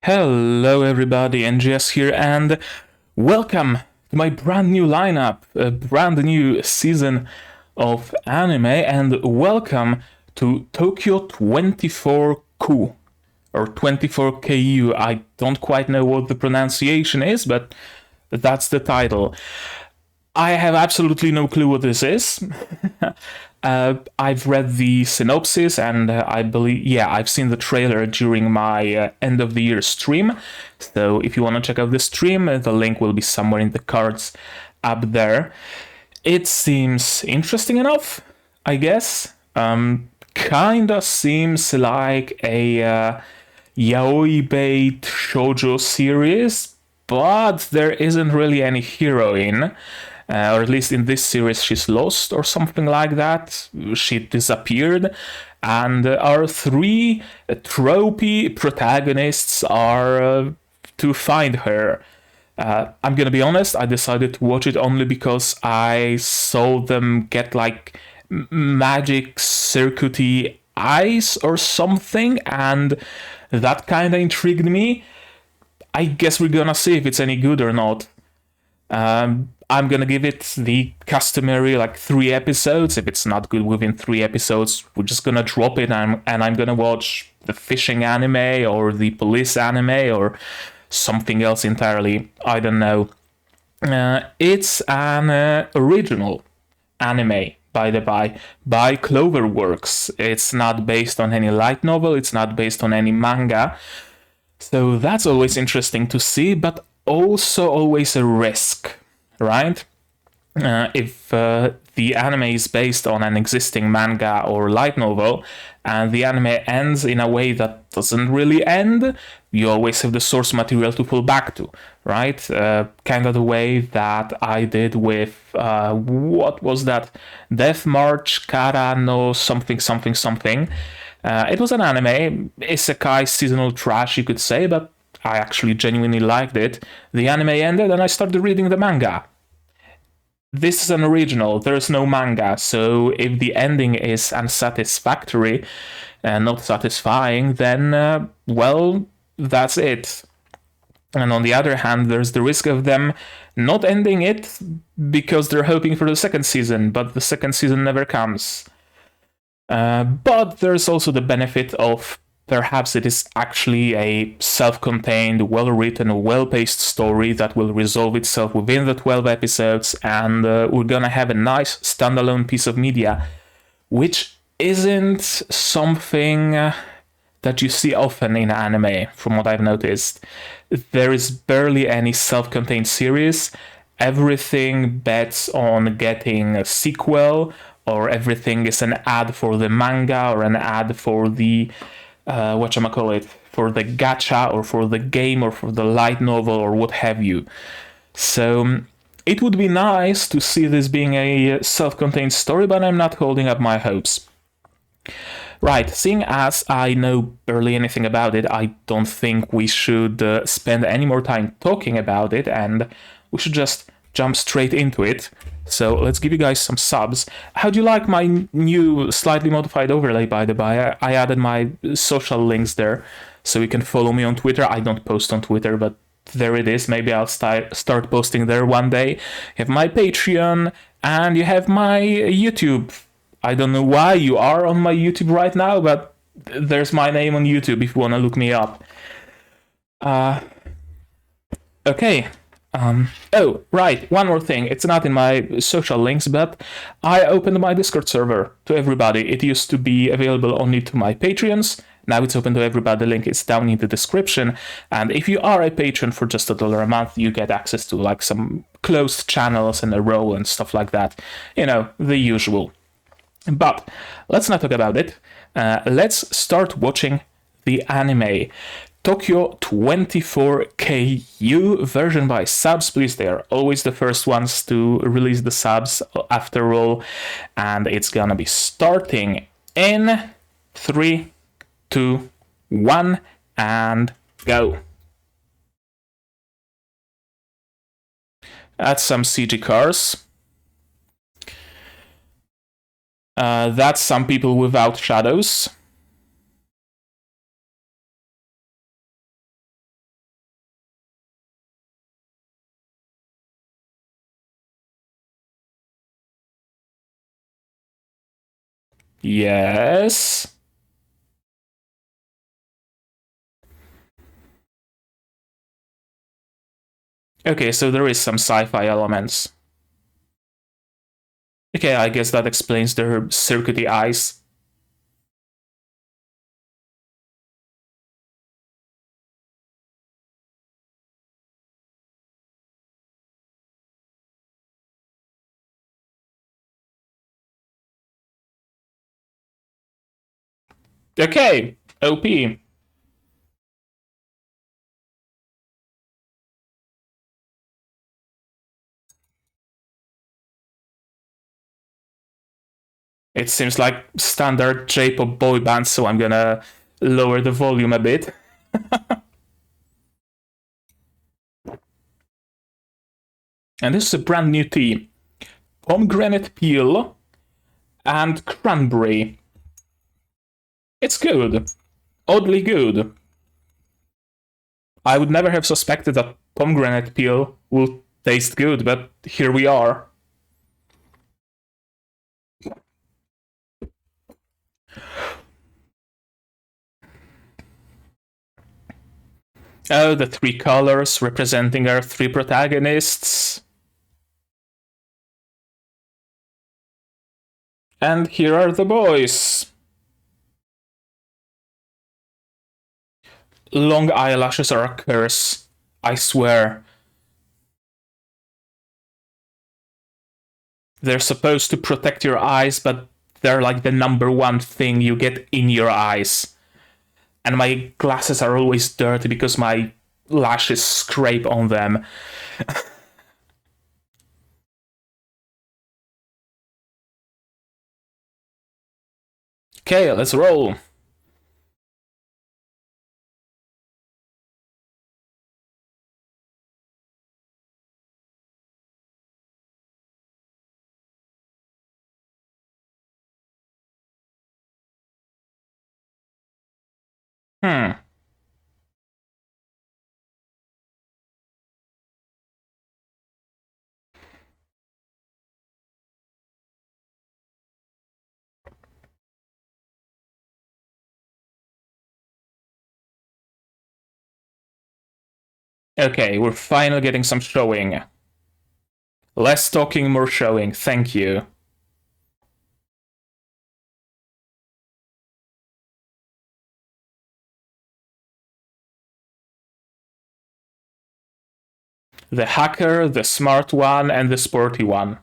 Hello everybody, NGS here, and welcome to my brand new lineup, a brand new season of anime, and welcome to Tokyo 24Ku, or 24KU. I don't quite know what the pronunciation is, but that's the title. I have absolutely no clue what this is. I've read the synopsis and I believe, yeah, I've seen the trailer during my end of the year stream. So if you want to check out the stream, the link will be somewhere in the cards up there. It seems interesting enough, I guess. Kinda seems like a yaoi bait shoujo series, but there isn't really any heroine. Or at least in this series, she's lost or something like that. She disappeared, and our three tropey protagonists are to find her. I'm gonna be honest, I decided to watch it only because I saw them get like magic circuity eyes or something, and that kind of intrigued me. I guess we're gonna see if it's any good or not. I'm gonna give it the customary like 3 episodes. If it's not good within 3 episodes, we're just gonna drop it and I'm gonna watch the fishing anime or the police anime or something else entirely. I don't know. It's an original anime, by the by Cloverworks. It's not based on any light novel, it's not based on any manga. So that's always interesting to see, but also always a risk, right? If the anime is based on an existing manga or light novel, and the anime ends in a way that doesn't really end, you always have the source material to pull back to, right? Kind of the way that I did with what was that? Death March Kara no something something something. It was an anime, isekai seasonal trash, you could say, but I actually genuinely liked it. The anime ended, and I started reading the manga. This is an original, there's no manga, so if the ending is unsatisfactory and not satisfying, then, well, that's it. And on the other hand, there's the risk of them not ending it because they're hoping for the second season, but the second season never comes. But there's also the benefit of perhaps it is actually a self-contained, well-written, well-paced story that will resolve itself within the 12 episodes, and we're gonna have a nice standalone piece of media, which isn't something that you see often in anime, from what I've noticed. There is barely any self-contained series. Everything bets on getting a sequel, or everything is an ad for the manga or an ad for the whatchamacallit, for the gacha or for the game or for the light novel or what have you. So it would be nice to see this being a self-contained story, but I'm not holding up my hopes. Right, seeing as I know barely anything about it, I don't think we should spend any more time talking about it, and we should just jump straight into it. So let's give you guys some subs. How do you like my new slightly modified overlay, by the by? I added my social links there, so you can follow me on Twitter. I don't post on Twitter, but there it is. Maybe I'll start posting there one day. You have my Patreon, and you have my YouTube. I don't know why you are on my YouTube right now, but there's my name on YouTube if you want to look me up. Okay. Oh, right, one more thing. It's not in my social links, but I opened my Discord server to everybody. It used to be available only to my Patreons. Now it's open to everybody. The link is down in the description. And if you are a patron for just $1 a month, you get access to like some closed channels and a role and stuff like that. You know, the usual. But let's not talk about it. Let's start watching the anime. Tokyo 24KU version by subs, please. They are always the first ones to release the subs after all. And it's gonna be starting in 3, 2, 1, and go. Add some CG cars. That's some people without shadows. Yes. Okay, so there is some sci-fi elements. Okay, I guess that explains their circuity eyes. Okay, OP. It seems like standard J-pop boy band, so I'm gonna lower the volume a bit. And this is a brand new tea. Pomegranate peel and cranberry. It's good. Oddly good. I would never have suspected that pomegranate peel will taste good, but here we are. Oh, the three colors representing our three protagonists. And here are the boys. Long eyelashes are a curse. I swear. They're supposed to protect your eyes, but they're like the number one thing you get in your eyes. And my glasses are always dirty because my lashes scrape on them. Okay, let's roll. Hmm. Okay, we're finally getting some showing. Less talking, more showing. Thank you. The hacker, the smart one, and the sporty one.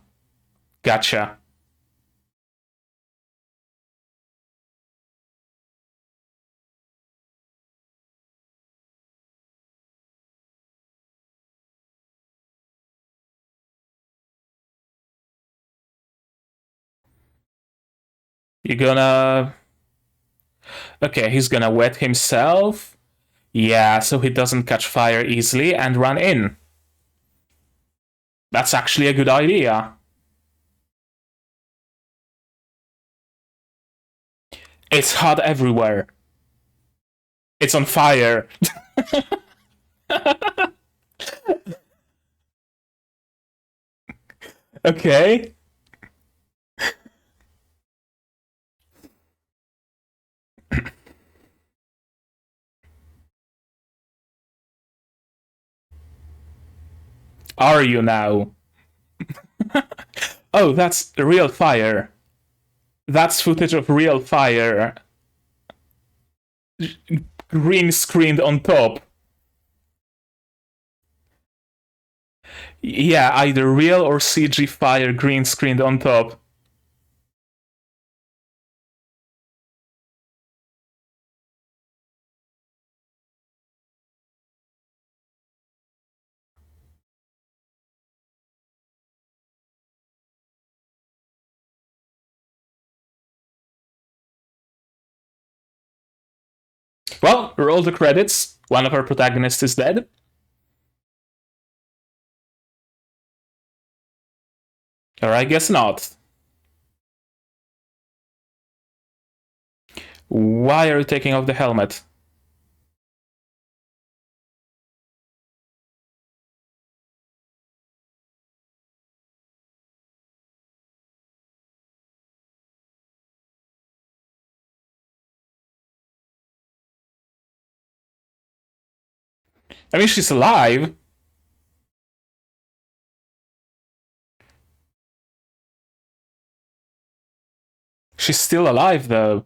Gotcha. You gonna... Okay, he's gonna wet himself. Yeah, so he doesn't catch fire easily and run in. That's actually a good idea. It's hot everywhere. It's on fire. Okay. Are you now? Oh, that's real fire. That's footage of real fire. Green screened on top. Yeah, either real or CG fire green screened on top. Well, roll the credits. One of our protagonists is dead. Or I guess not. Why are you taking off the helmet? I mean, she's alive. She's still alive, though.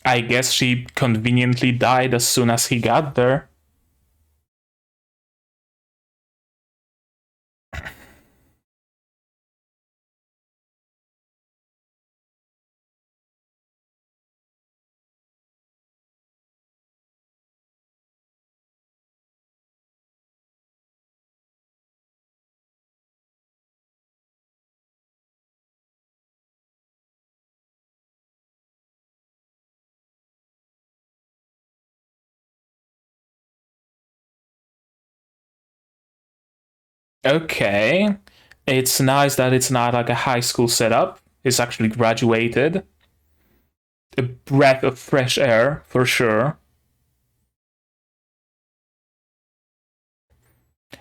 I guess she conveniently died as soon as he got there. Okay. It's nice that it's not like a high school setup. It's actually graduated. A breath of fresh air, for sure.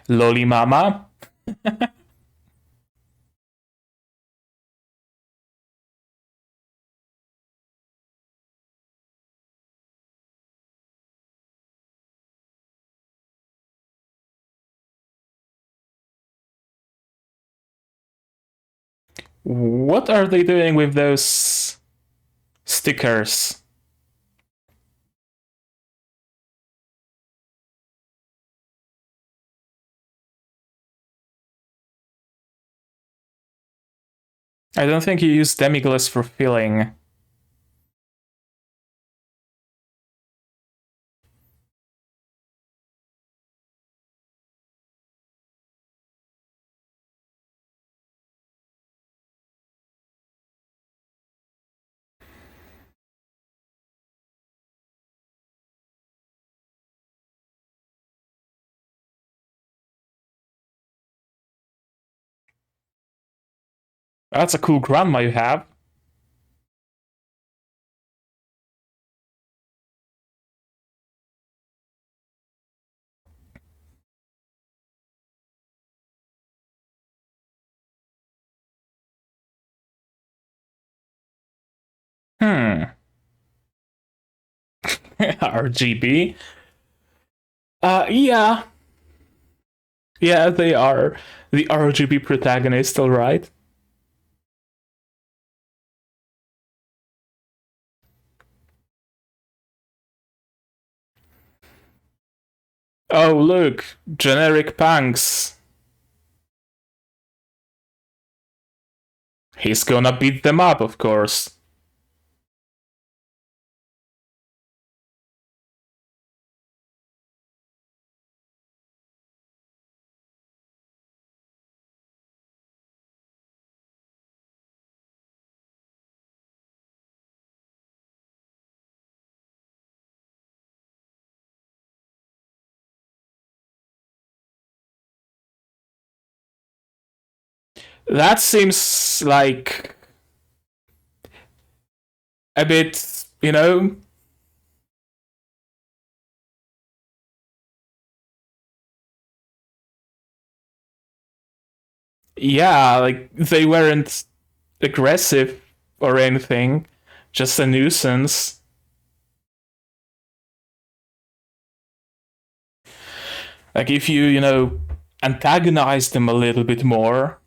Loli Mama. What are they doing with those stickers? I don't think you use demiglass for filling. That's a cool grandma you have. Hmm. RGB. Yeah. Yeah, they are the RGB protagonist, alright. Oh, look. Generic punks. He's gonna beat them up, of course. That seems like a bit, yeah, like they weren't aggressive or anything, just a nuisance. Like if you, antagonize them a little bit more,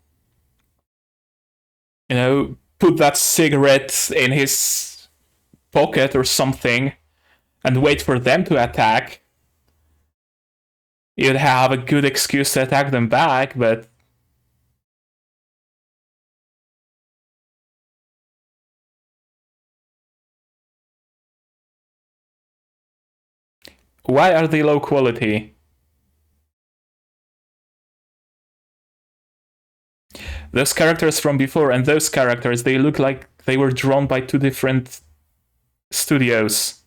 put that cigarette in his pocket or something and wait for them to attack, you'd have a good excuse to attack them back, but why are they low quality? Those characters from before and those characters, they look like they were drawn by two different studios.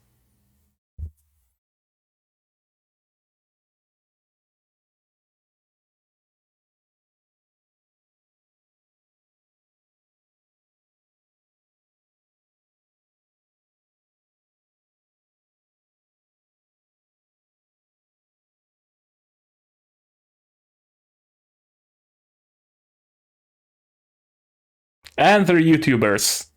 And they're YouTubers.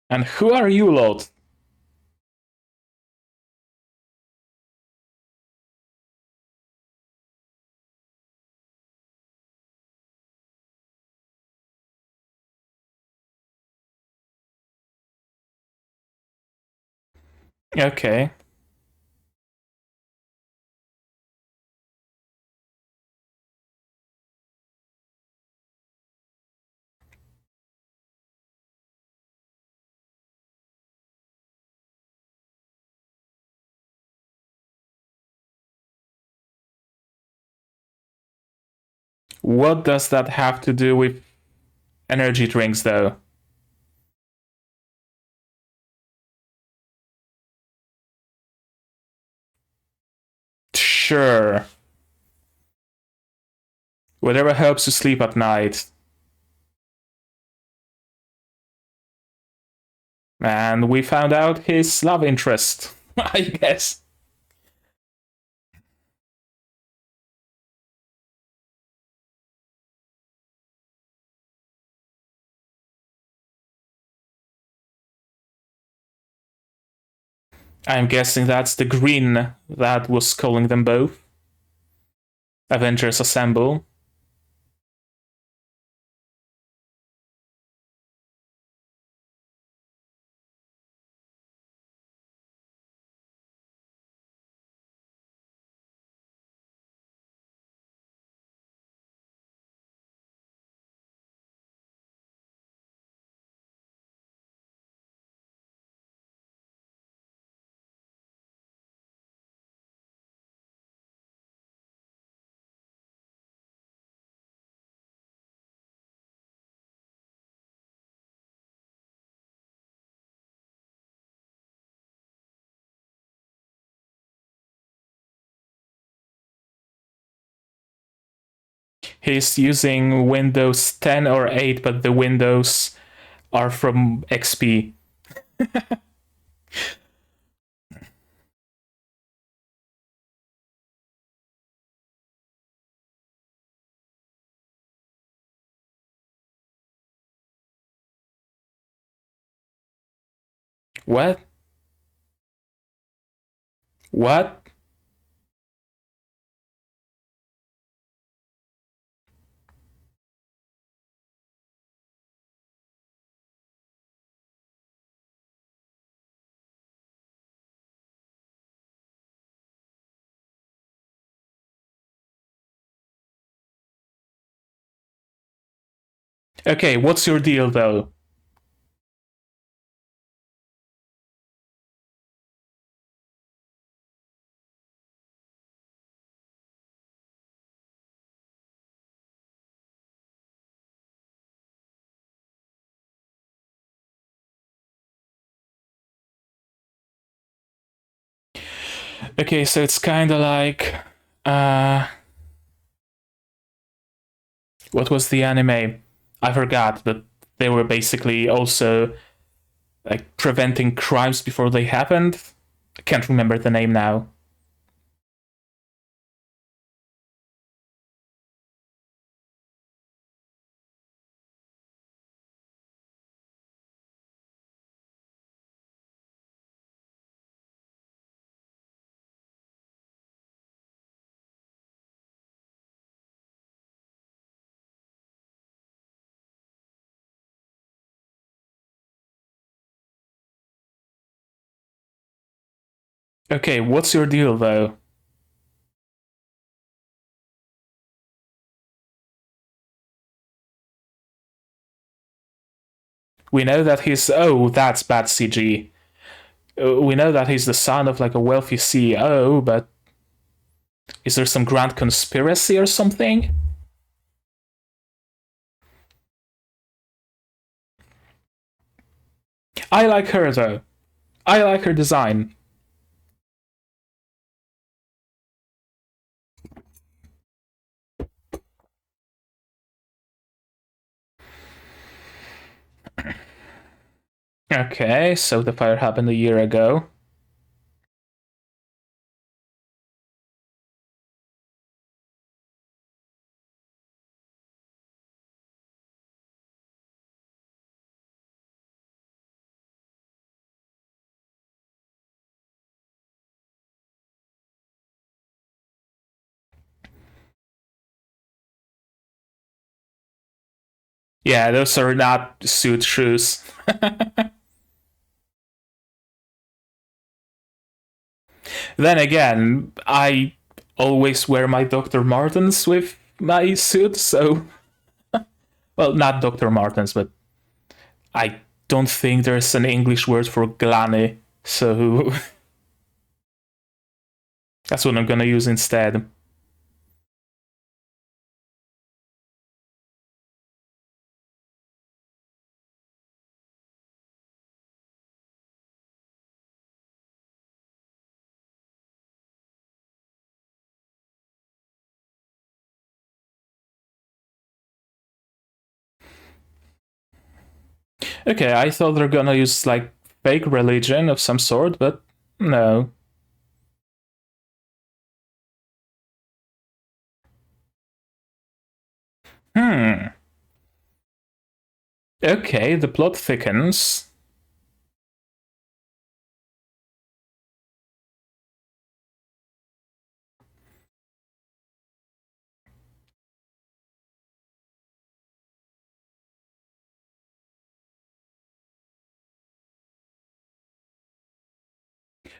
And who are you, Lord? Okay. What does that have to do with energy drinks, though? Sure. Whatever helps you sleep at night. And we found out his love interest, I guess. I'm guessing that's the green that was calling them both. Avengers Assemble. He's using Windows 10 or 8, but the Windows are from XP. What? What? Okay, what's your deal though? Okay, so it's kind of like uh what was the anime? I forgot, but they were basically also like preventing crimes before they happened. I can't remember the name now. Okay, what's your deal though? We know that he's that's bad CG. We know that he's the son of like a wealthy CEO, but is there some grand conspiracy or something? I like her though. I like her design. Okay, so the fire happened a year ago. Yeah, those are not suit shoes. Then again, I always wear my Dr. Martens with my suit, so. Well, not Dr. Martens, but I don't think there's an English word for glanny, so that's what I'm gonna use instead. Okay, I thought they're gonna use like fake religion of some sort, but no. Hmm. Okay, the plot thickens.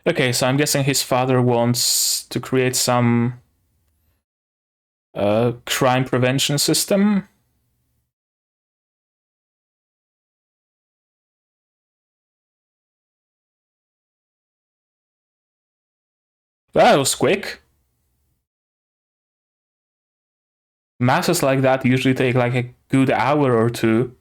Okay, so I'm guessing his father wants to create some crime prevention system. That was quick. Masses like that usually take like a good hour or two.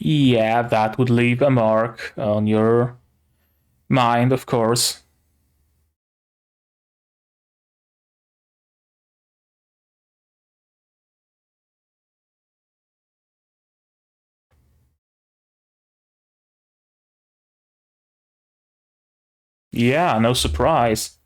Yeah, that would leave a mark on your mind, of course. Yeah, no surprise.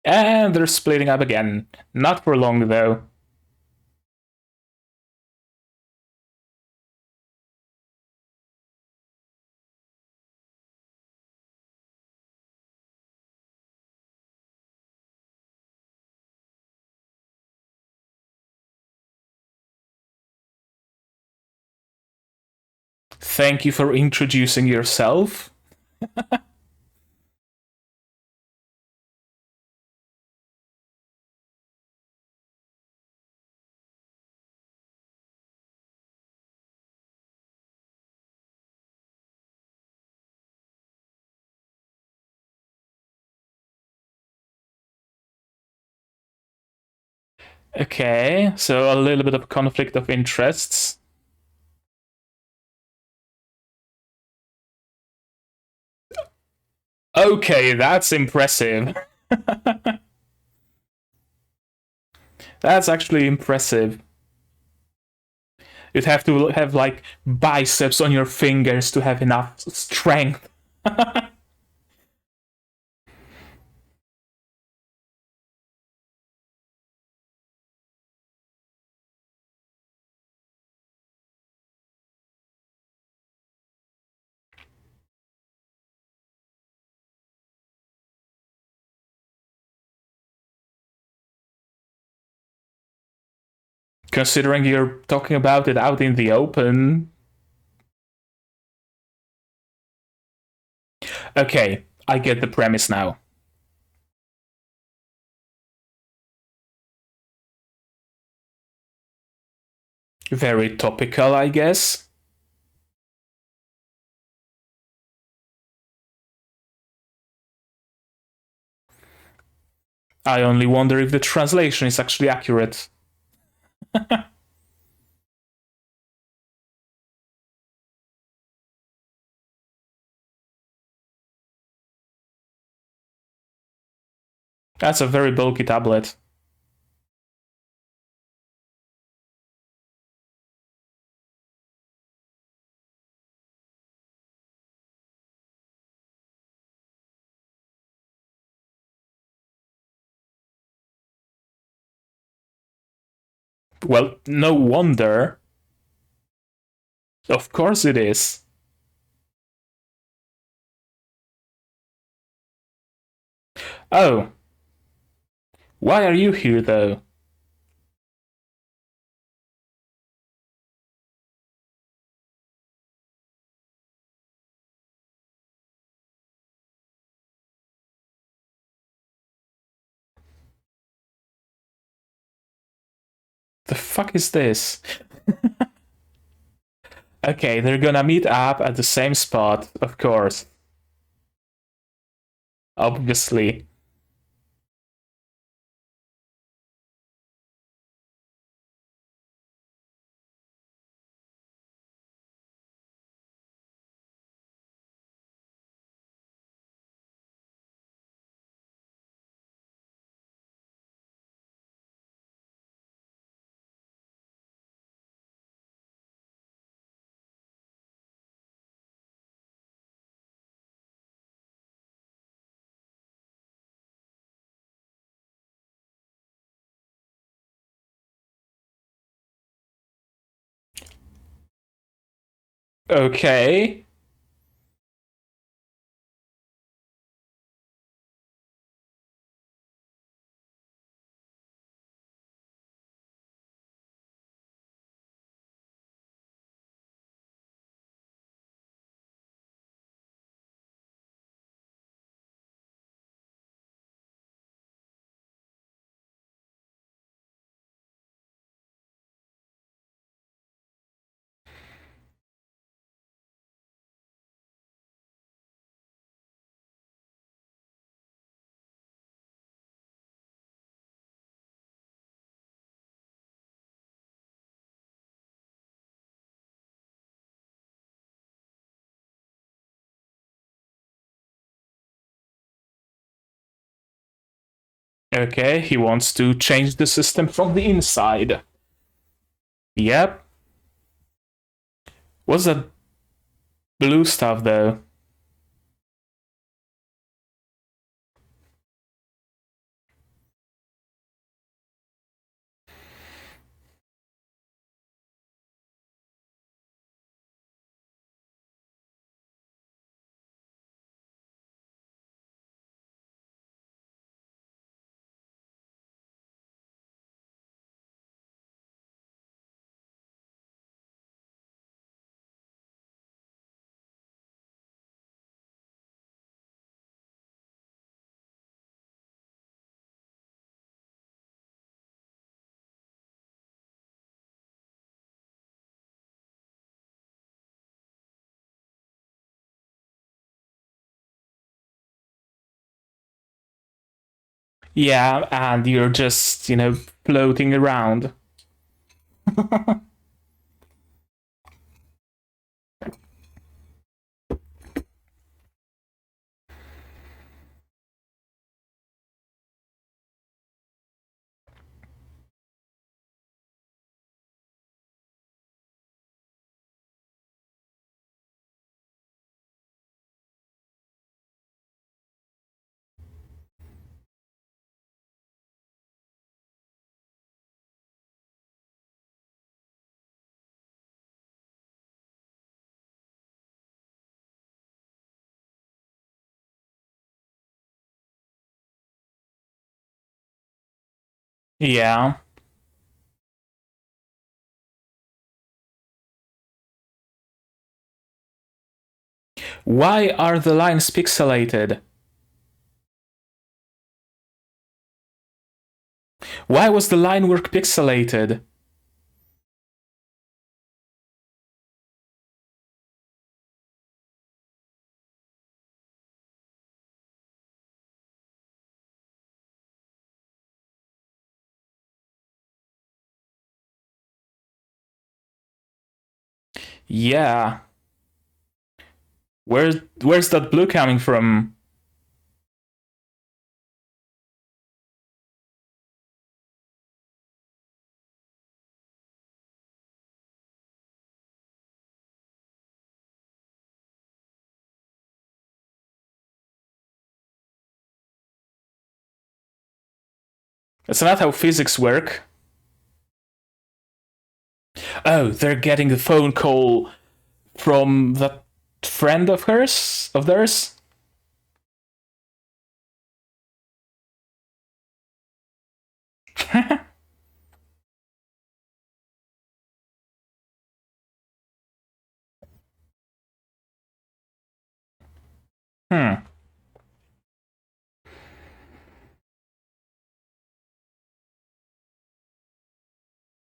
And they're splitting up again. Not for long, though. Thank you for introducing yourself. Okay, so a little bit of conflict of interests. Okay, that's impressive. That's actually impressive. You'd have to have like biceps on your fingers to have enough strength. Considering you're talking about it out in the open. Okay, I get the premise now. Very topical, I guess. I only wonder if the translation is actually accurate. That's a very bulky tablet. Well, no wonder. Of course it is. Oh, why are you here though? The fuck is this? Okay, they're gonna meet up at the same spot, of course. Obviously. Okay. Okay, he wants to change the system from the inside. Yep. What's that blue stuff though? Yeah, and you're just, floating around. Yeah. Why are the lines pixelated? Why was the line work pixelated? Yeah. Where's that blue coming from? That's not how physics work. Oh, they're getting the phone call from that friend of theirs. Hmm.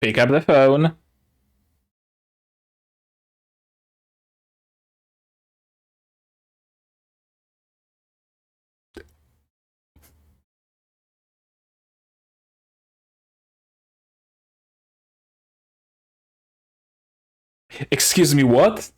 Pick up the phone. Excuse me, what?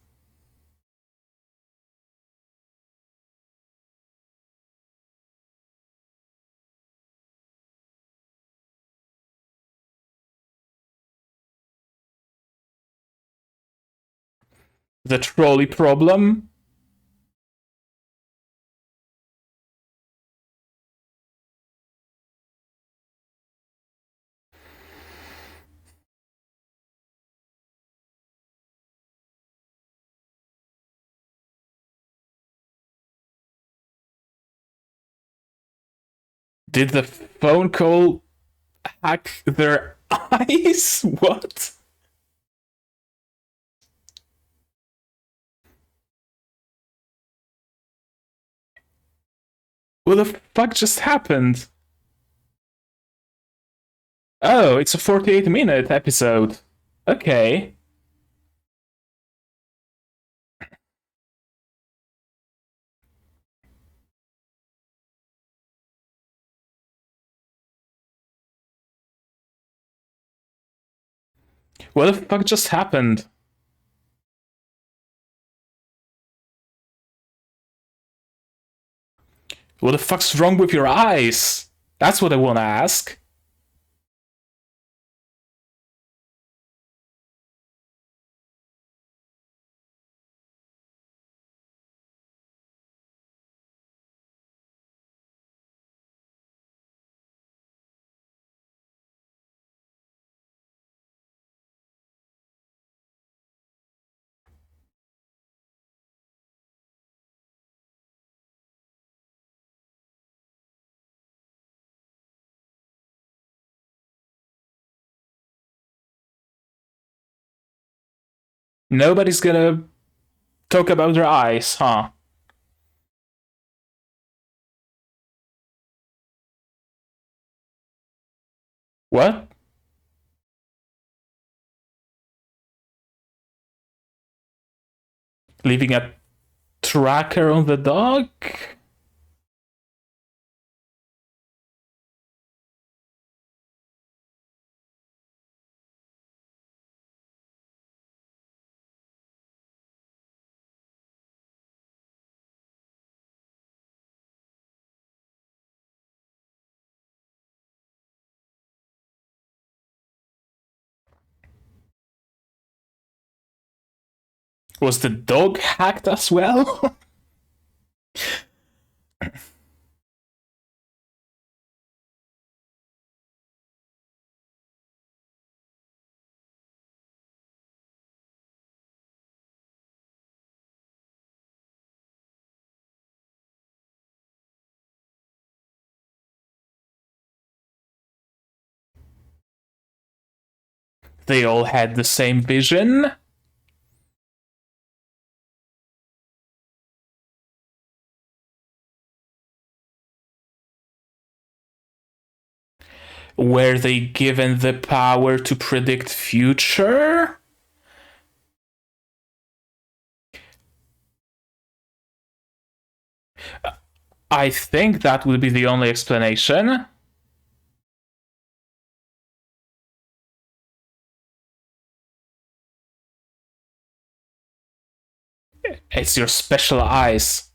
The trolley problem? Did the phone call hack their eyes? What? What the fuck just happened? Oh, it's a 48-minute episode. Okay. What the fuck just happened? What the fuck's wrong with your eyes? That's what I wanna ask. Nobody's gonna talk about their eyes, huh? What? Leaving a tracker on the dog? Was the dog hacked as well? They all had the same vision? Were they given the power to predict future? I think that would be the only explanation. It's your special eyes.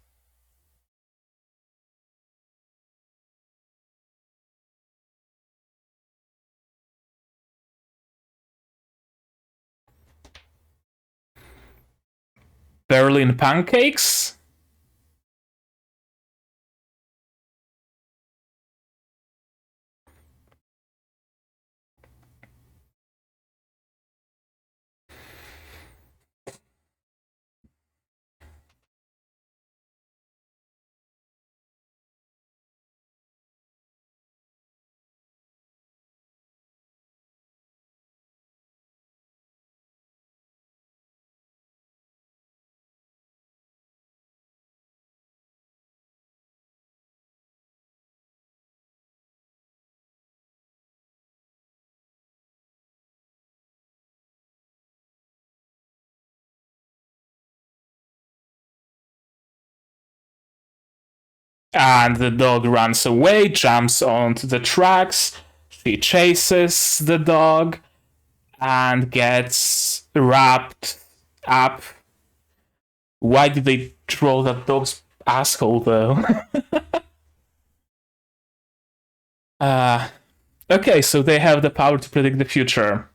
Berlin pancakes? And the dog runs away, jumps onto the tracks. She chases the dog and gets wrapped up. Why did they draw that dog's asshole though? uh, okay, so they have the power to predict the future.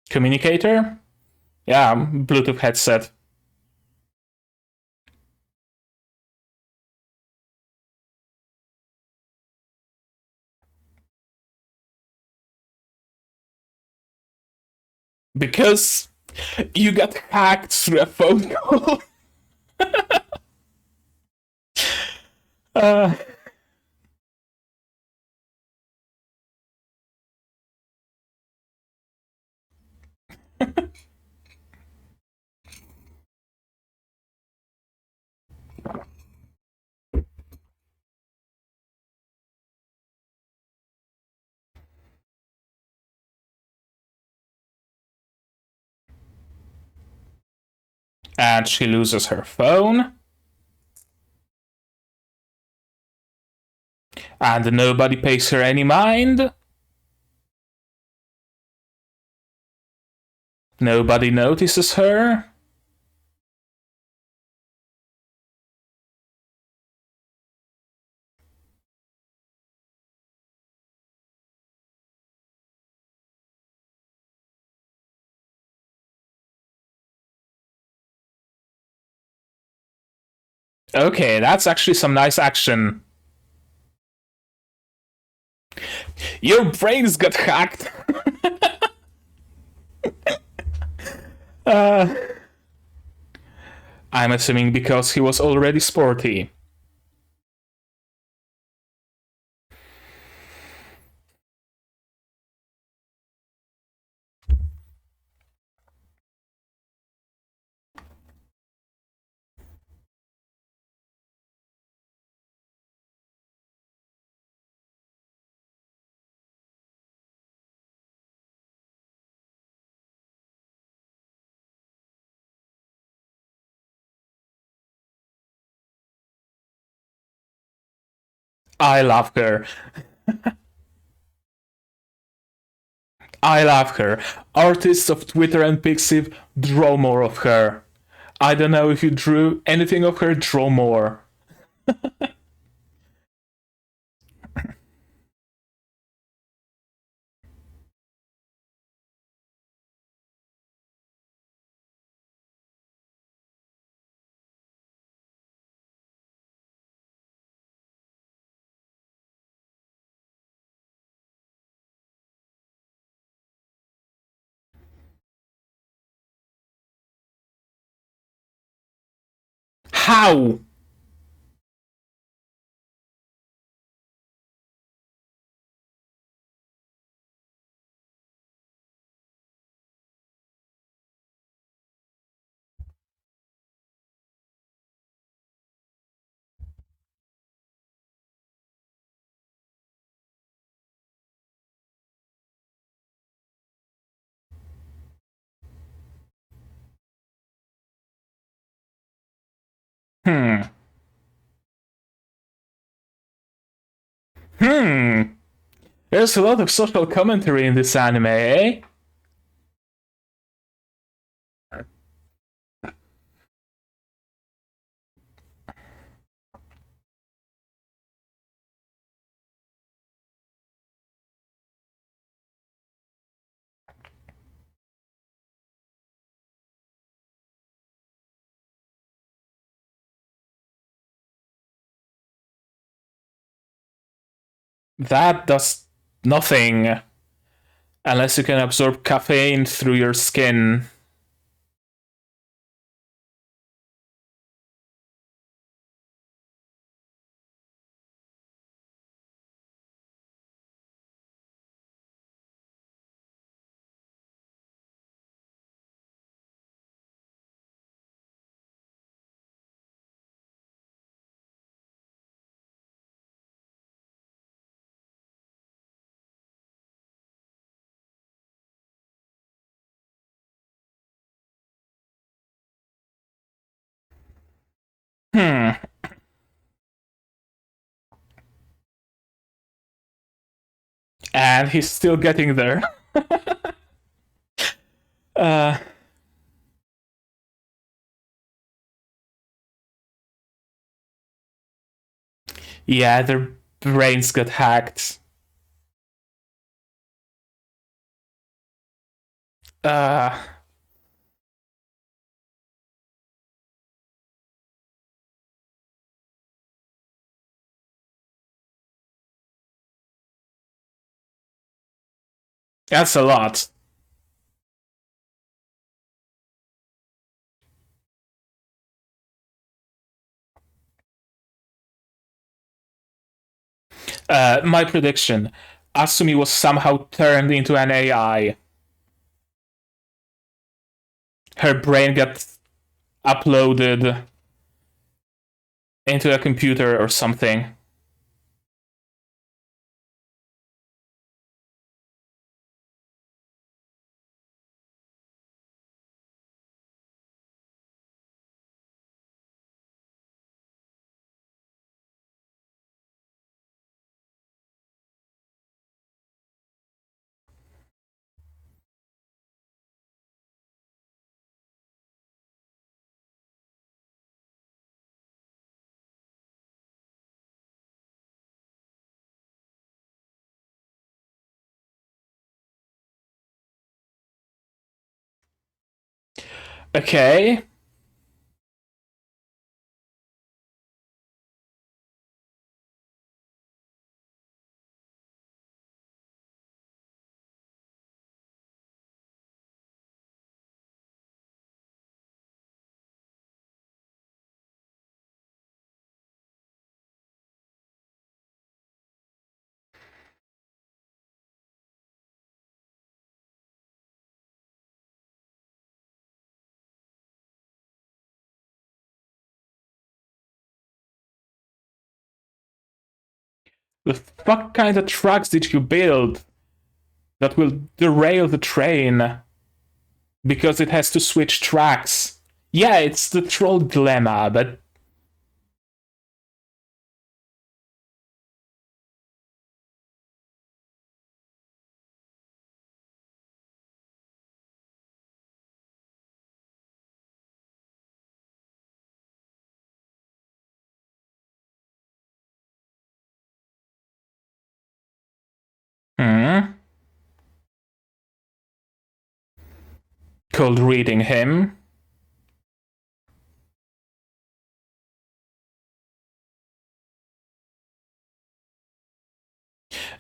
Communicator? Yeah, Bluetooth headset. Because you got hacked through a phone call. uh, and she loses her phone. And nobody pays her any mind. Nobody notices her. Okay, that's actually some nice action. Your brains got hacked. uh, I'm assuming because he was already sporty. I love her. I love her. Artists of Twitter and Pixiv, draw more of her. I don't know if you drew anything of her, draw more. How? Hmm. Hmm. There's a lot of social commentary in this anime, eh? That does nothing unless you can absorb caffeine through your skin. And he's still getting there. uh, yeah, their brains got hacked. Uh, that's a lot. My prediction: Asumi was somehow turned into an AI. Her brain got uploaded into a computer or something. Okay. The fuck kind of trucks did you build that will derail the train because it has to switch tracks? Yeah, it's the troll dilemma, but hmm, cold reading him.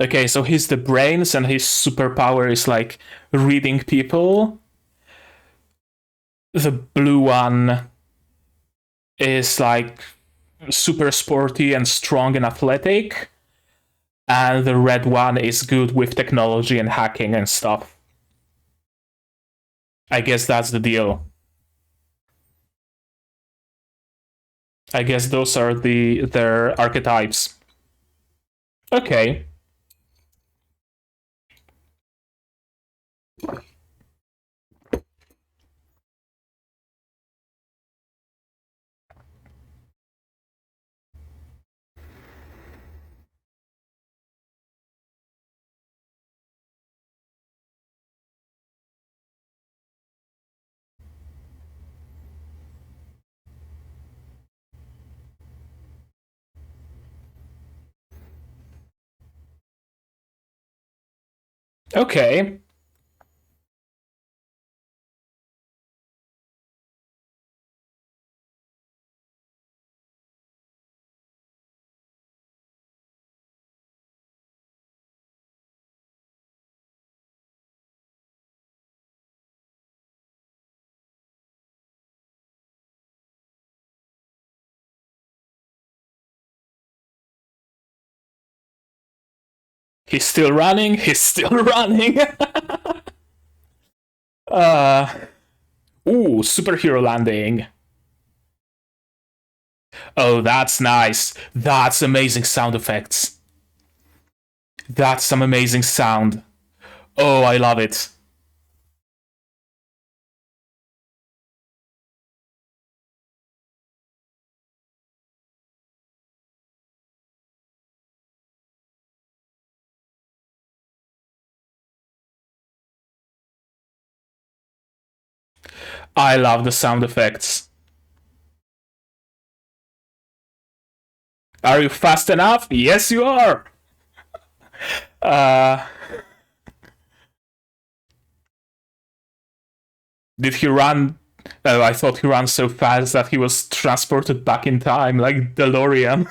Okay, so he's the brains and his superpower is like reading people. The blue one is like super sporty and strong and athletic. And the red one is good with technology and hacking and stuff. I guess that's the deal. I guess those are their archetypes. Okay. Okay. He's still running. He's still running. uh. Ooh, superhero landing. Oh, that's nice. That's amazing sound effects. That's some amazing sound. Oh, I love it. I love the sound effects. Are you fast enough? Yes, you are. Uh, did he run? Oh, I thought he ran so fast that he was transported back in time, like DeLorean.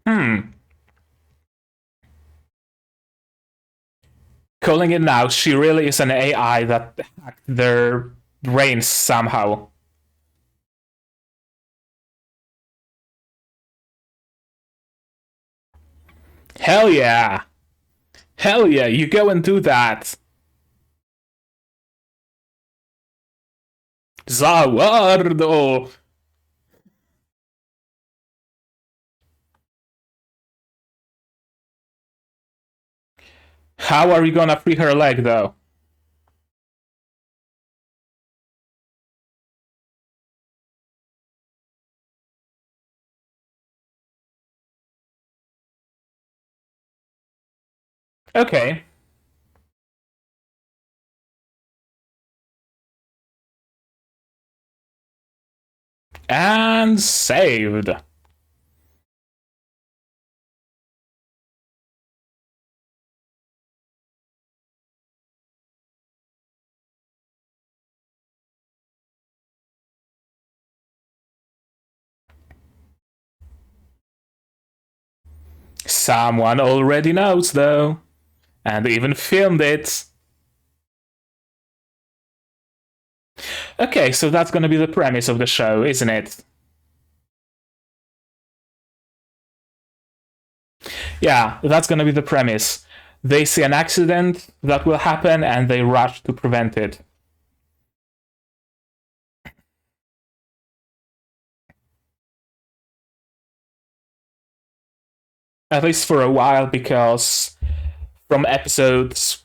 Hmm. Calling it now, she really is an AI that hacked their brains somehow. Hell yeah! Hell yeah, you go and do that! Zawardo! How are you gonna free her leg though? Okay. And saved. Someone already knows though, and even filmed it. Okay, so that's gonna be the premise of the show, isn't it? Yeah, that's gonna be the premise. They see an accident that will happen and they rush to prevent it. At least for a while, because from episodes,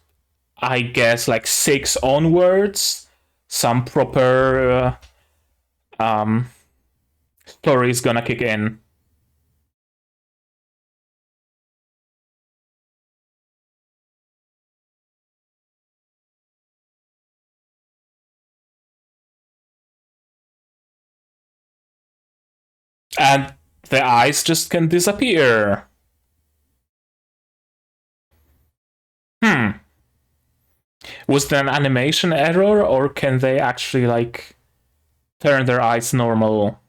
I guess, like 6 onwards, some proper story is gonna kick in. And the eyes just can disappear. Hmm. Was there an animation error, or can they actually, like, turn their eyes normal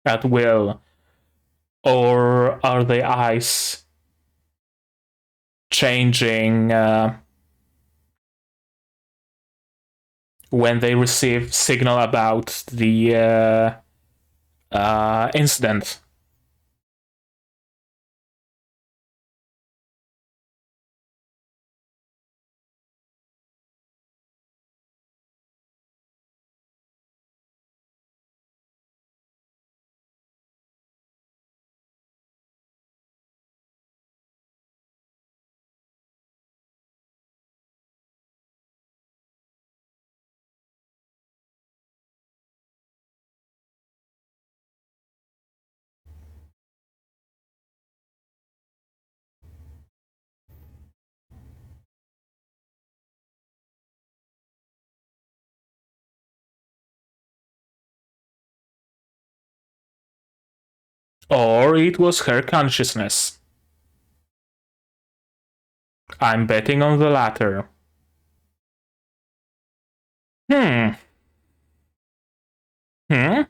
at will? Or are the eyes changing when they receive signal about the incident? Or it was her consciousness. I'm betting on the latter. Hmm. Hmm?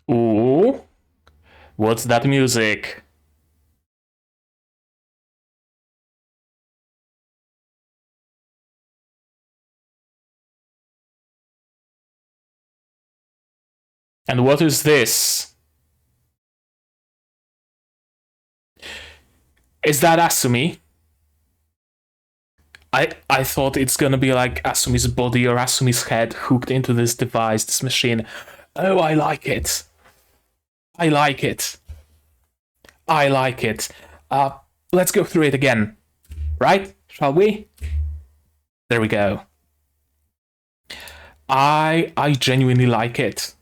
Ooh. What's that music? And what is this? Is that Asumi? I thought it's gonna be like Asumi's body or Asumi's head hooked into this device, this machine. Oh, I like it. I like it. I like it. Let's go through it again. Right? Shall we? There we go. I genuinely like it.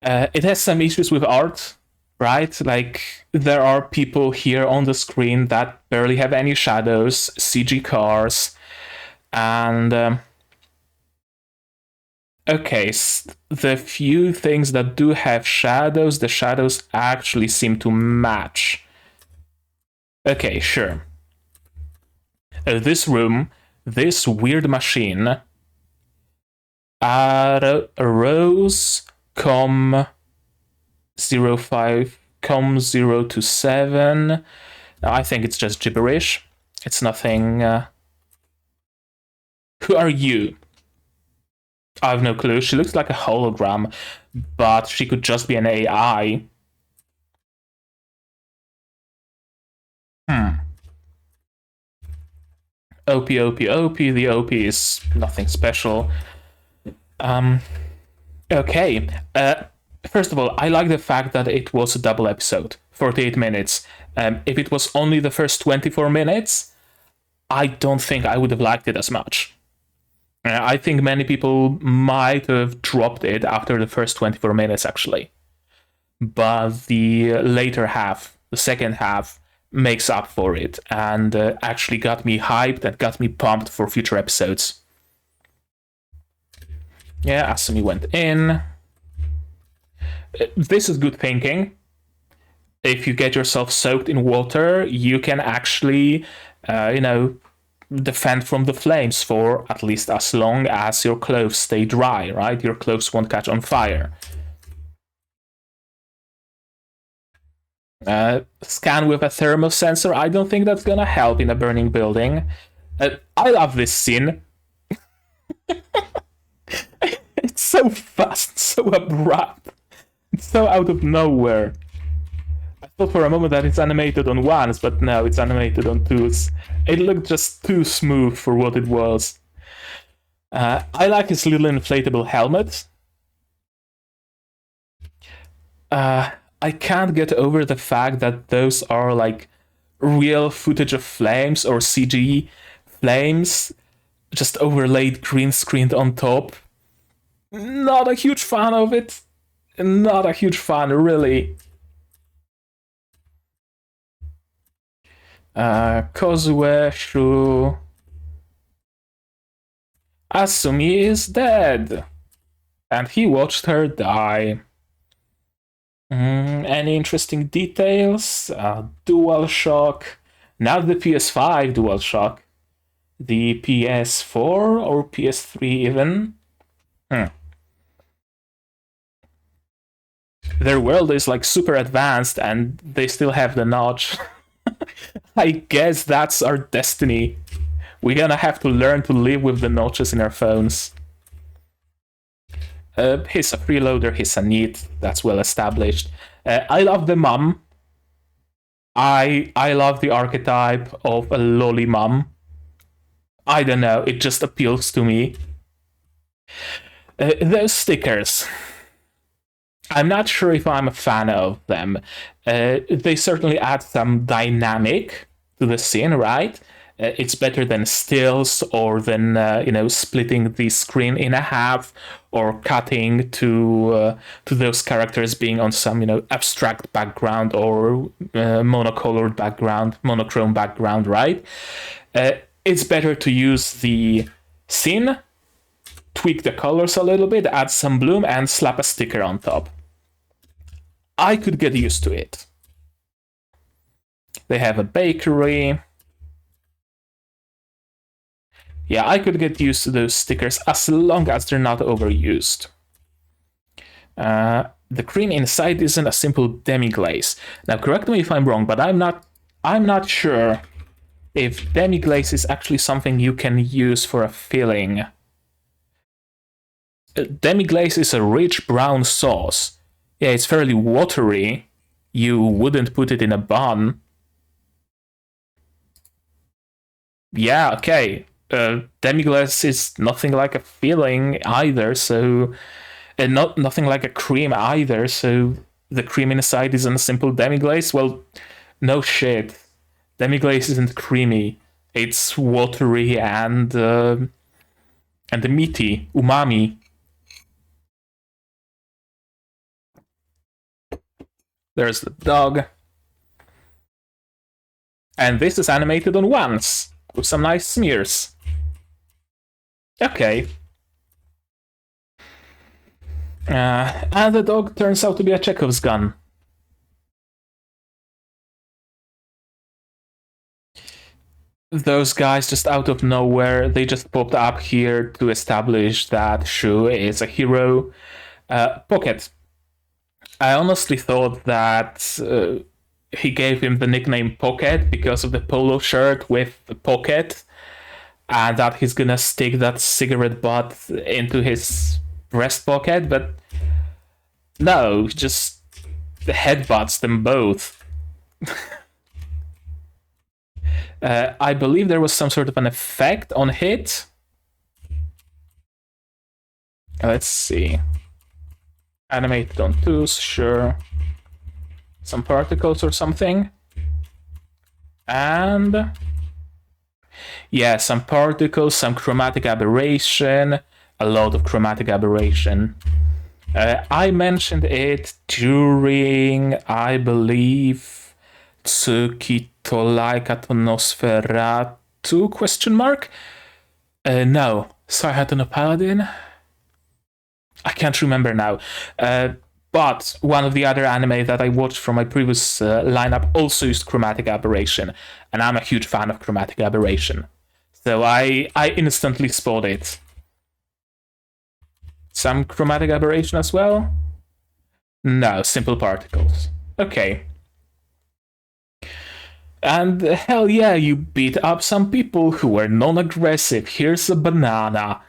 It has some issues with art, right? Like, there are people here on the screen that barely have any shadows, CG cars, and okay, the few things that do have shadows, the shadows actually seem to match. Okay, sure. This room, this weird machine, Rose, com 05, com 0 to 7. I think it's just gibberish. It's nothing. Who are you? I have no clue. She looks like a hologram, but she could just be an AI. OP, OP, OP. The OP is nothing special. Okay. First of all, I like the fact that it was a double episode, 48 minutes. If it was only the first 24 minutes, I don't think I would have liked it as much. I think many people might have dropped it after the first 24 minutes, actually. But the later half, the second half, makes up for it and actually got me hyped and got me pumped for future episodes. Yeah, Asumi went in. This is good thinking. If you get yourself soaked in water, you can actually, defend from the flames for at least as long as your clothes stay dry, right? Your clothes won't catch on fire. Scan with a thermal sensor. I don't think that's gonna help in a burning building. I love this scene. It's so fast, so abrupt. It's so out of nowhere. I thought for a moment that it's animated on ones, but no, it's animated on twos. It looked just too smooth for what it was. I like his little inflatable helmet. I can't get over the fact that those are like real footage of flames or CG flames, just overlaid green screened on top. Not a huge fan of it. Not a huge fan, really. Kozue Shu. Asumi is dead. And he watched her die. Any interesting details? DualShock. Not the PS5 DualShock. The PS4 or PS3 even? Their world is like super advanced and they still have the notch. I guess that's our destiny. We're gonna have to learn to live with the notches in our phones. He's a freeloader, he's a NEET, that's well established. I love the mom. I love the archetype of a lolly mom. I don't know, it just appeals to me. Those stickers. I'm not sure if I'm a fan of them. They certainly add some dynamic to the scene, right? It's better than stills or than splitting the screen in a half or cutting to those characters being on some abstract background or monocolored background, monochrome background, right? It's better to use the scene, tweak the colors a little bit, add some bloom, and slap a sticker on top. I could get used to it. They have a bakery. Yeah, I could get used to those stickers as long as they're not overused. The cream inside isn't a simple demi-glaze. Now, correct me if I'm wrong, but I'm not sure if demi-glaze is actually something you can use for a filling. Demi-glaze is a rich brown sauce. Yeah, it's fairly watery. You wouldn't put it in a bun. Yeah, okay. Demi-glace is nothing like a filling either, so nothing like a cream either. So the cream inside isn't a simple demi-glaze. Well, no shit. Demi-glace isn't creamy. It's watery and meaty, umami. There's the dog. And this is animated on once, with some nice smears. Okay. And the dog turns out to be a Chekhov's gun. Those guys just out of nowhere, they just popped up here to establish that Shu is a hero. Pocket. I honestly thought that he gave him the nickname Pocket because of the polo shirt with the pocket, and that he's gonna stick that cigarette butt into his breast pocket, but no, just headbutts them both. I believe there was some sort of an effect on hit. Let's see. Animated on twos, sure. Some particles or something. And yeah, some particles, some chromatic aberration, a lot of chromatic aberration. I mentioned it during, I believe, Tsuki to Laika to Nosferatu, question mark? No, Sarhatan no Paladin? I can't remember now. But one of the other anime that I watched from my previous lineup also used chromatic aberration, and I'm a huge fan of chromatic aberration. So I instantly spot it. Some chromatic aberration as well? No, simple particles. Okay. And hell yeah, you beat up some people who were non-aggressive. Here's a banana.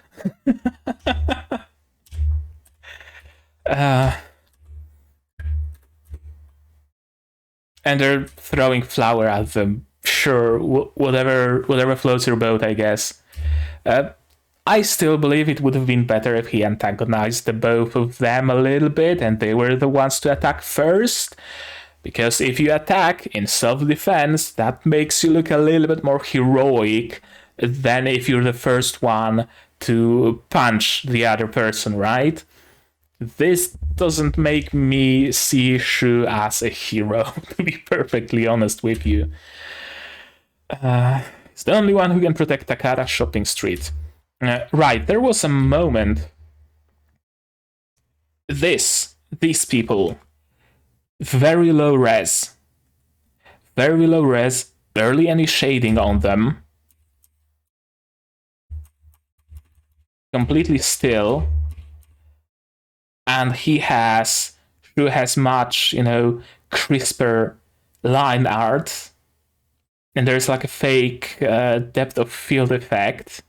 And they're throwing flour at them. Sure, whatever floats your boat, I guess. I still believe it would have been better if he antagonized the both of them a little bit and they were the ones to attack first. Because if you attack in self-defense, that makes you look a little bit more heroic than if you're the first one to punch the other person, right? This doesn't make me see Shu as a hero, to be perfectly honest with you. He's the only one who can protect Takara shopping street. Right, there was a moment. These people, very low res, barely any shading on them, completely still, and Shu has much, crisper line art, and there's like a fake depth of field effect.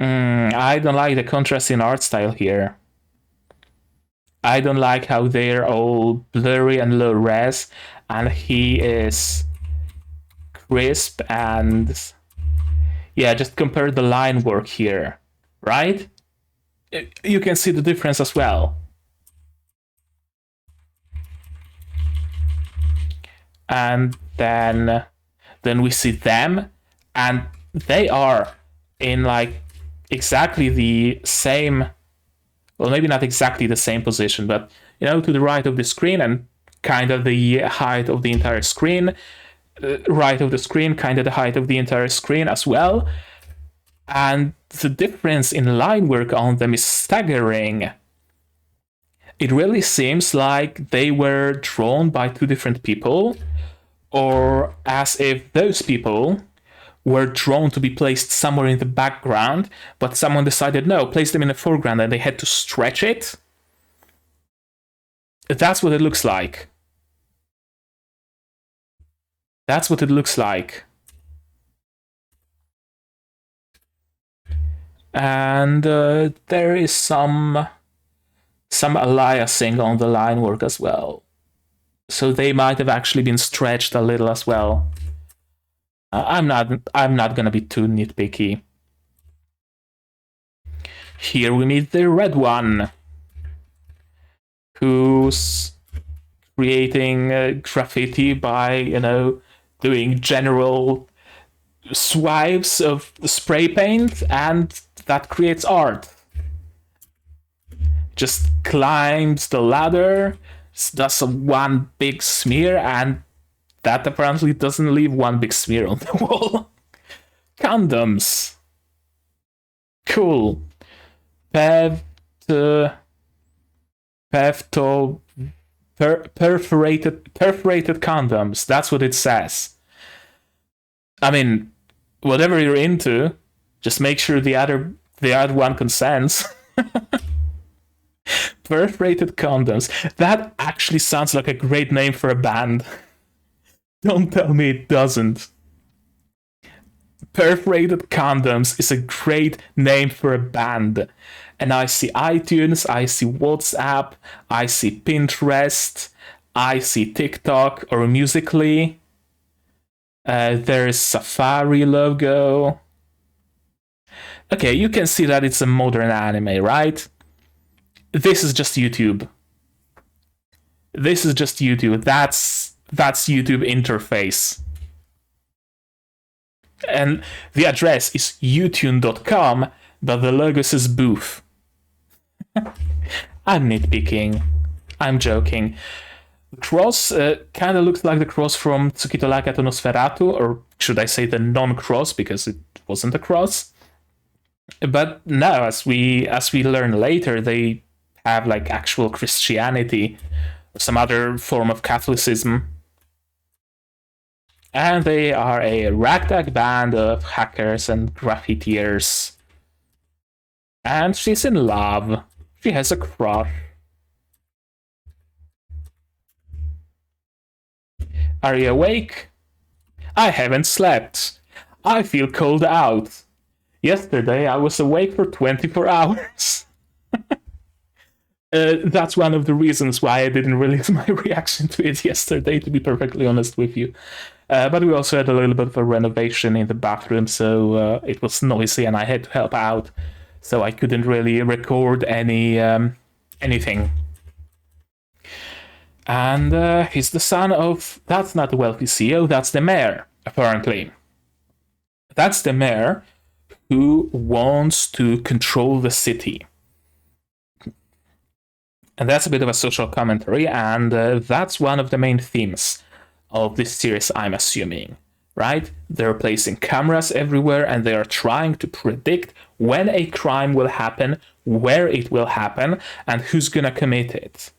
I don't like the contrast in art style here. I don't like how they're all blurry and low res, and he is crisp and yeah, just compare the line work here, right? You can see the difference as well. And then we see them, and they are in like exactly the same, well, maybe not exactly the same position, but to the right of the screen and kind of the height of the entire screen, right of the screen, kind of the height of the entire screen as well. And the difference in line work on them is staggering. It really seems like they were drawn by two different people, or as if those people were drawn to be placed somewhere in the background, but someone decided, no, place them in the foreground, and they had to stretch it. That's what it looks like. That's what it looks like. And there is some aliasing on the line work as well. So they might have actually been stretched a little as well. I'm not gonna be too nitpicky. Here we meet the red one, who's creating graffiti by, doing general swipes of spray paint, and that creates art. Just climbs the ladder, does one big smear, and that apparently doesn't leave one big smear on the wall. Condoms. Cool. Perforated condoms. That's what it says. I mean, whatever you're into, just make sure the other one consents. Perforated condoms. That actually sounds like a great name for a band. Don't tell me it doesn't. Perforated Condoms is a great name for a band. And I see iTunes, I see WhatsApp, I see Pinterest, I see TikTok or Musical.ly. There is Safari logo. Okay, you can see that it's a modern anime, right? This is just YouTube. This is just YouTube. That's YouTube interface. And the address is utune.com, but the logo says booth. I'm nitpicking. I'm joking. The cross kind of looks like the cross from Tsukitolaka to Nosferatu, or should I say the non-cross, because it wasn't a cross. But no, as we learn later, they have like actual Christianity, or some other form of Catholicism. And they are a ragtag band of hackers and graffitiers. And she's in love. She has a crush. Are you awake? I haven't slept. I feel cold out. Yesterday I was awake for 24 hours. That's one of the reasons why I didn't release my reaction to it yesterday, to be perfectly honest with you. But we also had a little bit of a renovation in the bathroom, so it was noisy and I had to help out. So I couldn't really record anything. And he's the son of... That's not the wealthy CEO, that's the mayor, apparently. That's the mayor who wants to control the city. And that's a bit of a social commentary, and that's one of the main themes of this series, I'm assuming, right? They're placing cameras everywhere, and they are trying to predict when a crime will happen, where it will happen, and who's gonna commit it.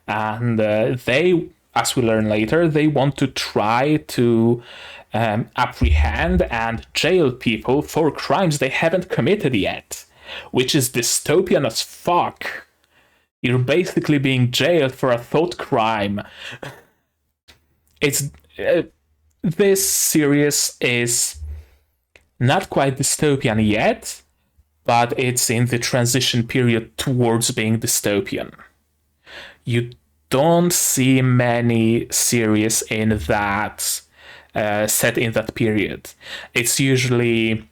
And they, as we learn later, they want to try to apprehend and jail people for crimes they haven't committed yet, which is dystopian as fuck. You're basically being jailed for a thought crime. It's this series is not quite dystopian yet, but it's in the transition period towards being dystopian. You don't see many series in that set in that period. It's usually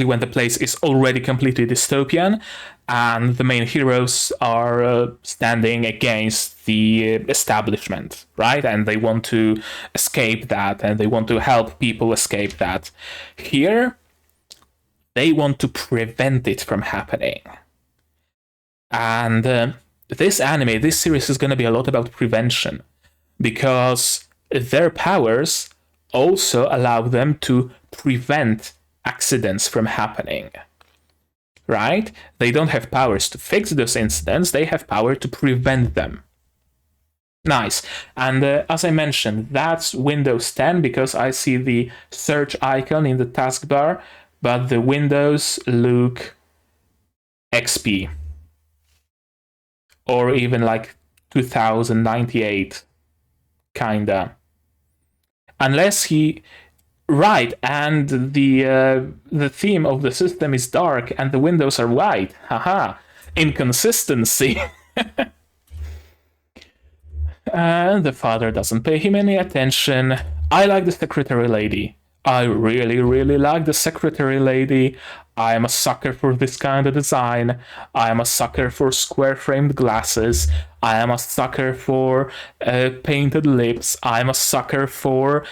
when the place is already completely dystopian and the main heroes are standing against the establishment, right? And they want to escape that, and they want to help people escape that. Here, they want to prevent it from happening. And this series is going to be a lot about prevention, because their powers also allow them to prevent accidents from happening, right? They don't have powers to fix those incidents, they have power to prevent them. Nice. And as I mentioned, that's Windows 10 because I see the search icon in the taskbar, but the Windows look XP or even like 2098, kinda. Unless he right, and the theme of the system is dark and the windows are white. Haha, inconsistency. And the father doesn't pay him any attention. I like the secretary lady. I really, really like the secretary lady. I am a sucker for this kind of design. I am a sucker for square framed glasses. I am a sucker for painted lips. I am a sucker for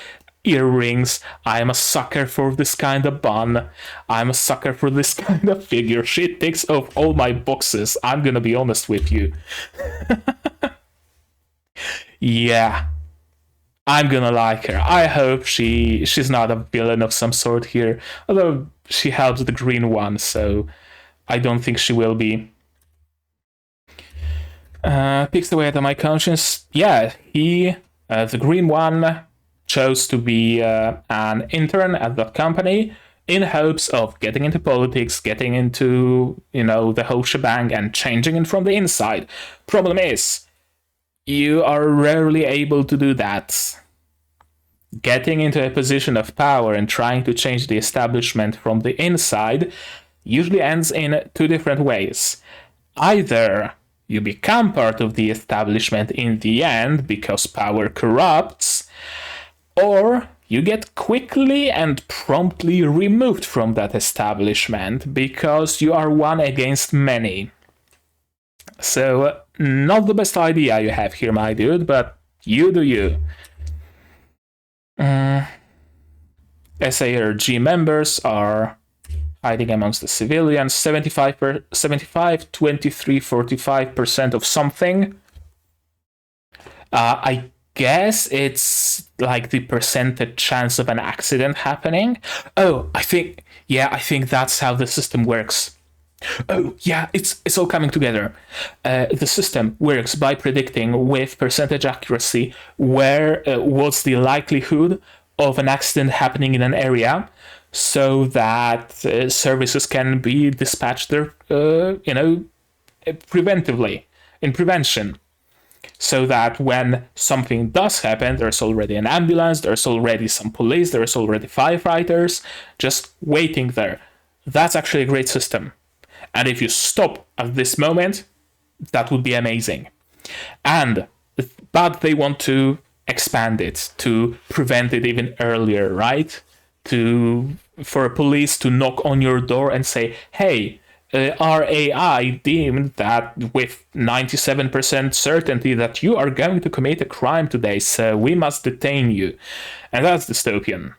earrings. I am a sucker for this kind of bun. I'm a sucker for this kind of figure. She ticks off all my boxes. I'm gonna be honest with you. Yeah, I'm gonna like her. I hope she's not a villain of some sort here. Although she helps the green one, so I don't think she will be. Picks away at my conscience. Yeah, the green one, chose to be an intern at that company in hopes of getting into politics, getting into, the whole shebang and changing it from the inside. Problem is, you are rarely able to do that. Getting into a position of power and trying to change the establishment from the inside usually ends in two different ways. Either you become part of the establishment in the end because power corrupts, or you get quickly and promptly removed from that establishment because you are one against many. So, not the best idea you have here, my dude, but you do you. SARG members are hiding amongst the civilians. 75, 23, 45% of something. I guess it's like the percentage chance of an accident happening. Oh, I think that's how the system works. Oh, yeah, it's all coming together. The system works by predicting with percentage accuracy what's the likelihood of an accident happening in an area, so that services can be dispatched there, preventively, in prevention. So that when something does happen, there's already an ambulance, there's already some police, there's already firefighters just waiting there. That's actually a great system. And if you stop at this moment, that would be amazing. But they want to expand it to prevent it even earlier, right? For police to knock on your door and say, hey, our AI deemed that with 97% certainty that you are going to commit a crime today, so we must detain you. And that's dystopian.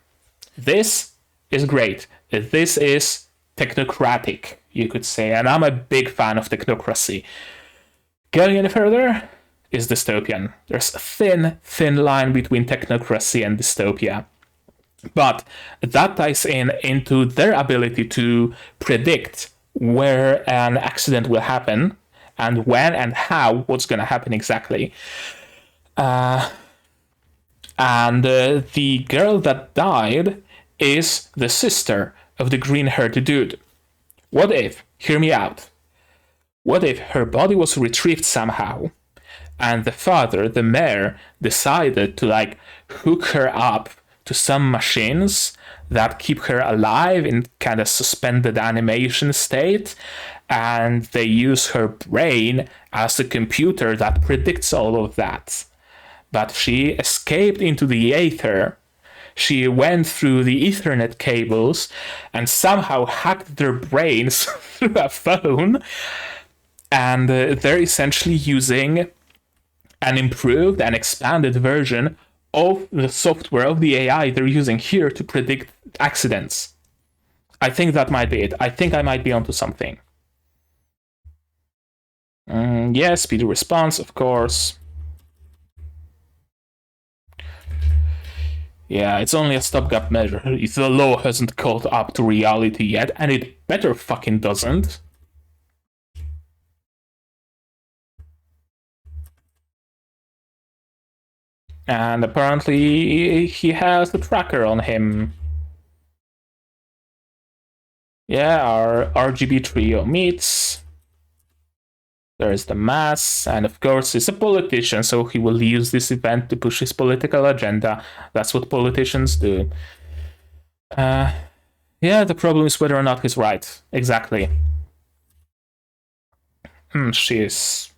This is great. This is technocratic, you could say, and I'm a big fan of technocracy. Going any further is dystopian. There's a thin line between technocracy and dystopia. But that ties into their ability to predict where an accident will happen and when and how, what's going to happen exactly. And the girl that died is the sister of the green-haired dude. What if, hear me out, what if her body was retrieved somehow and the father, the mayor, decided to hook her up to some machines that keep her alive in kind of suspended animation state, and they use her brain as a computer that predicts all of that. But she escaped into the aether. She went through the Ethernet cables and somehow hacked their brains through a phone, and they're essentially using an improved and expanded version of the software of the AI they're using here to predict accidents. I think that might be it. I think I might be onto something. Yeah, speedy response, of course. Yeah, it's only a stopgap measure. The law hasn't caught up to reality yet, and it better fucking doesn't. And apparently he has a tracker on him. Yeah, our RGB trio meets. There's the mass, and of course he's a politician, so he will use this event to push his political agenda. That's what politicians do. Yeah, the problem is whether or not he's right. Exactly. She's,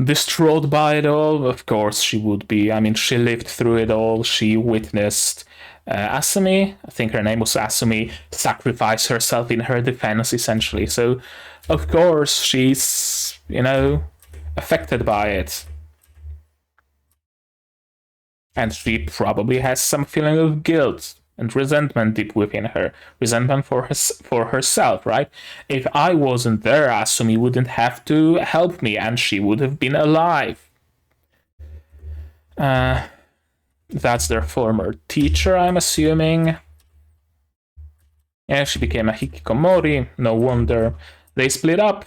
distraught by it all. Of course she would be. I mean, she lived through it all. She witnessed Asumi, I think her name was Asumi, sacrifice herself in her defense, essentially. So, of course, she's, affected by it. And she probably has some feeling of guilt and resentment deep within her. Resentment for herself, right? If I wasn't there, Asumi wouldn't have to help me and she would have been alive. That's their former teacher, I'm assuming. Yeah, she became a hikikomori, no wonder. They split up.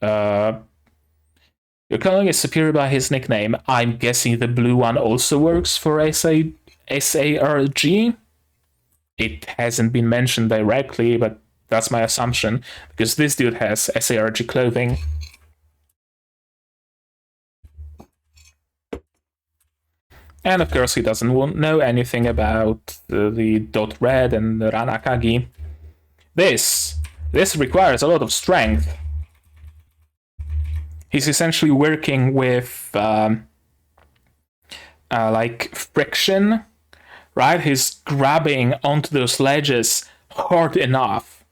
You're calling his superior by his nickname. I'm guessing the blue one also works for SARG? It hasn't been mentioned directly, but that's my assumption, because this dude has SARG clothing. And of course he doesn't know anything about the dot red and the Ranakagi. This requires a lot of strength. He's essentially working with like friction, right? He's grabbing onto those ledges hard enough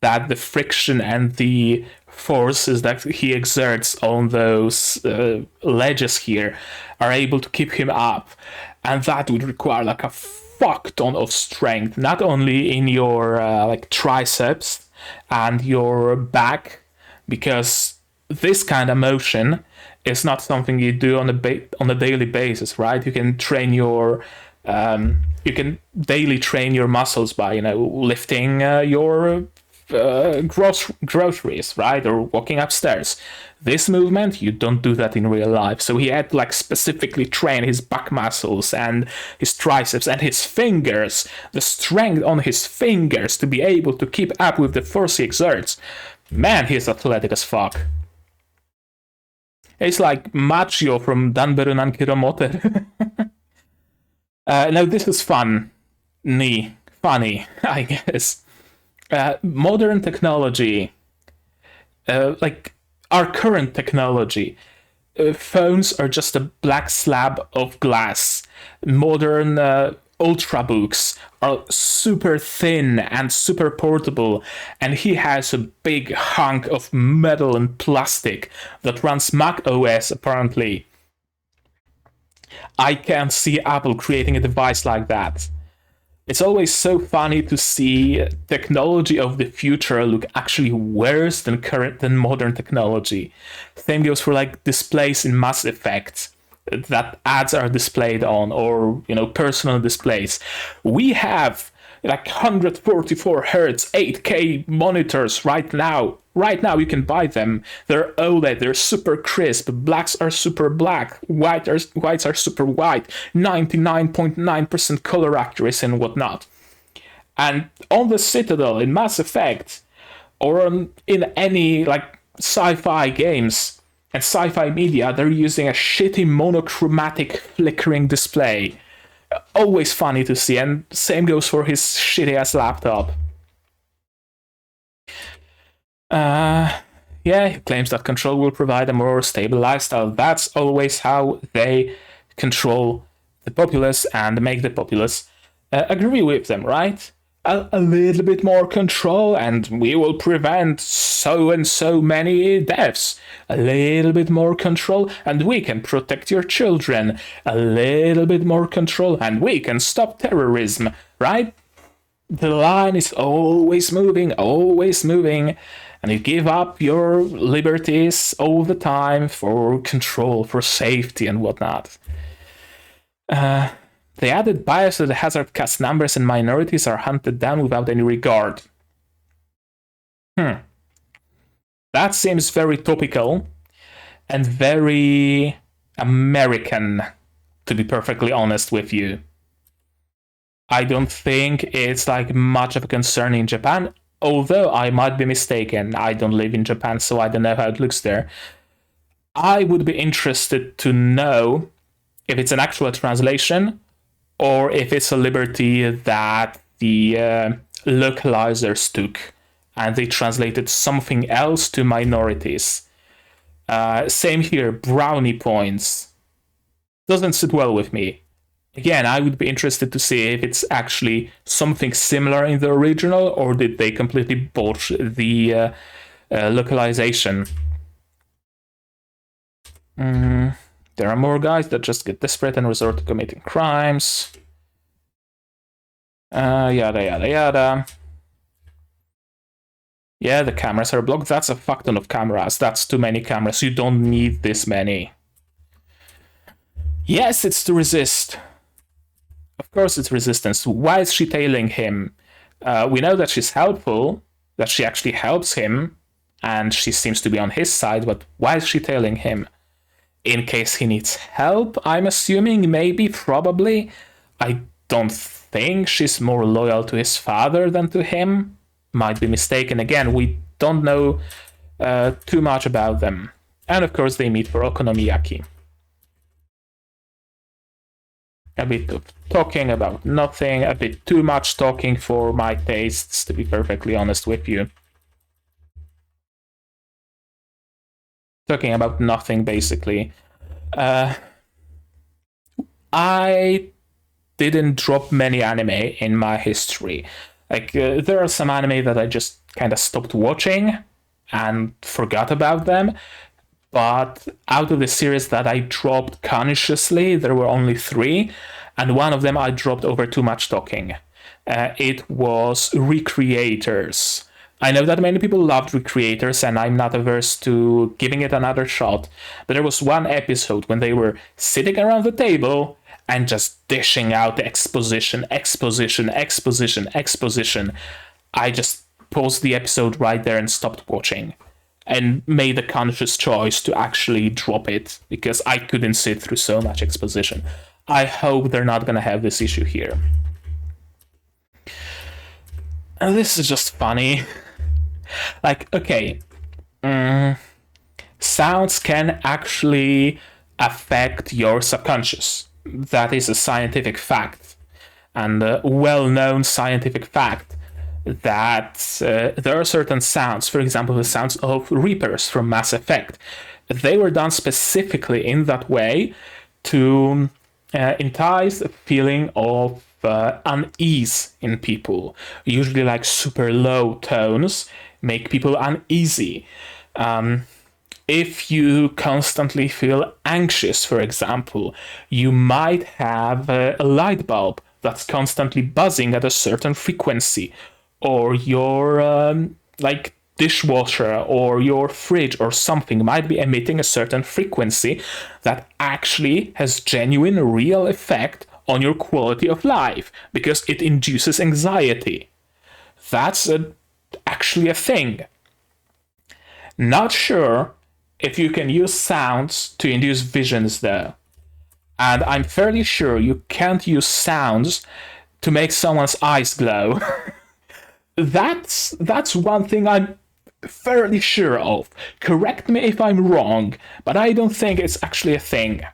that the friction and the forces that he exerts on those ledges here are able to keep him up. And that would require like a fuck ton of strength, not only in your like triceps and your back, because this kind of motion is not something you do on a daily basis, right? You can train your you can daily train your muscles by lifting your groceries, right, or walking upstairs. This movement, you don't do that in real life. So he had to like specifically train his back muscles and his triceps and his fingers, the strength on his fingers to be able to keep up with the force he exerts. Man, he's athletic as fuck. It's like Machio from Danberu Nankiromote. Now this is funny, I guess. Modern technology, like our current technology, phones are just a black slab of glass. Modern ultrabooks are super thin and super portable, and he has a big hunk of metal and plastic that runs Mac OS apparently. I can't see Apple creating a device like that. It's always so funny to see technology of the future look actually worse than modern technology. Same goes for like displays in Mass Effect that ads are displayed on, or personal displays. We have like 144 hertz 8K monitors right now. Right now you can buy them. They're OLED, they're super crisp, blacks are super black, whites are super white, 99.9% color accuracy and whatnot. And on the Citadel in Mass Effect, or in any like sci-fi games and sci-fi media, they're using a shitty monochromatic flickering display. Always funny to see, and same goes for his shitty ass laptop. Yeah, he claims that control will provide a more stable lifestyle. That's always how they control the populace and make the populace agree with them, right? A little bit more control and we will prevent so and so many deaths. A little bit more control and we can protect your children. A little bit more control and we can stop terrorism, right? The line is always moving, and you give up your liberties all the time for control, for safety and whatnot. They added bias to the hazard cast numbers and minorities are hunted down without any regard. That seems very topical and very American, to be perfectly honest with you. I don't think it's like much of a concern in Japan, although I might be mistaken. I don't live in Japan, so I don't know how it looks there. I would be interested to know if it's an actual translation or if it's a liberty that the localizers took and they translated something else to minorities. Same here, brownie points. Doesn't sit well with me. Again, I would be interested to see if it's actually something similar in the original or did they completely botch the localization. There are more guys that just get desperate and resort to committing crimes. Yada, yada, yada. Yeah, the cameras are blocked. That's a fuck ton of cameras. That's too many cameras. You don't need this many. Yes, it's to resist. Of course it's resistance. Why is she tailing him? We know that she's helpful, that she actually helps him, and she seems to be on his side, but why is she tailing him? In case he needs help, I'm assuming, maybe, probably. I don't think she's more loyal to his father than to him. Might be mistaken. Again, we don't know too much about them. And of course they meet for okonomiyaki. A bit of talking about nothing, a bit too much talking for my tastes, to be perfectly honest with you. Talking about nothing, basically. I didn't drop many anime in my history. Like, there are some anime that I just kind of stopped watching and forgot about them. But out of the series that I dropped consciously, there were only 3, and one of them I dropped over too much talking. It was Recreators. I know that many people loved Recreators, and I'm not averse to giving it another shot, but there was one episode when they were sitting around the table and just dishing out exposition. I just paused the episode right there and stopped watching. And made a conscious choice to actually drop it because I couldn't sit through so much exposition. I hope they're not gonna have this issue here. And this is just funny. Like, okay, sounds can actually affect your subconscious. That is a scientific fact, and a well-known scientific fact. That there are certain sounds, for example, the sounds of Reapers from Mass Effect. They were done specifically in that way to entice a feeling of unease in people. Usually, like super low tones make people uneasy. If you constantly feel anxious, for example, you might have a light bulb that's constantly buzzing at a certain frequency. Or your like dishwasher or your fridge or something might be emitting a certain frequency that actually has genuine real effect on your quality of life because it induces anxiety. That's actually a thing. Not sure if you can use sounds to induce visions though. And I'm fairly sure you can't use sounds to make someone's eyes glow. That's one thing I'm fairly sure of. Correct me if I'm wrong, but I don't think it's actually a thing.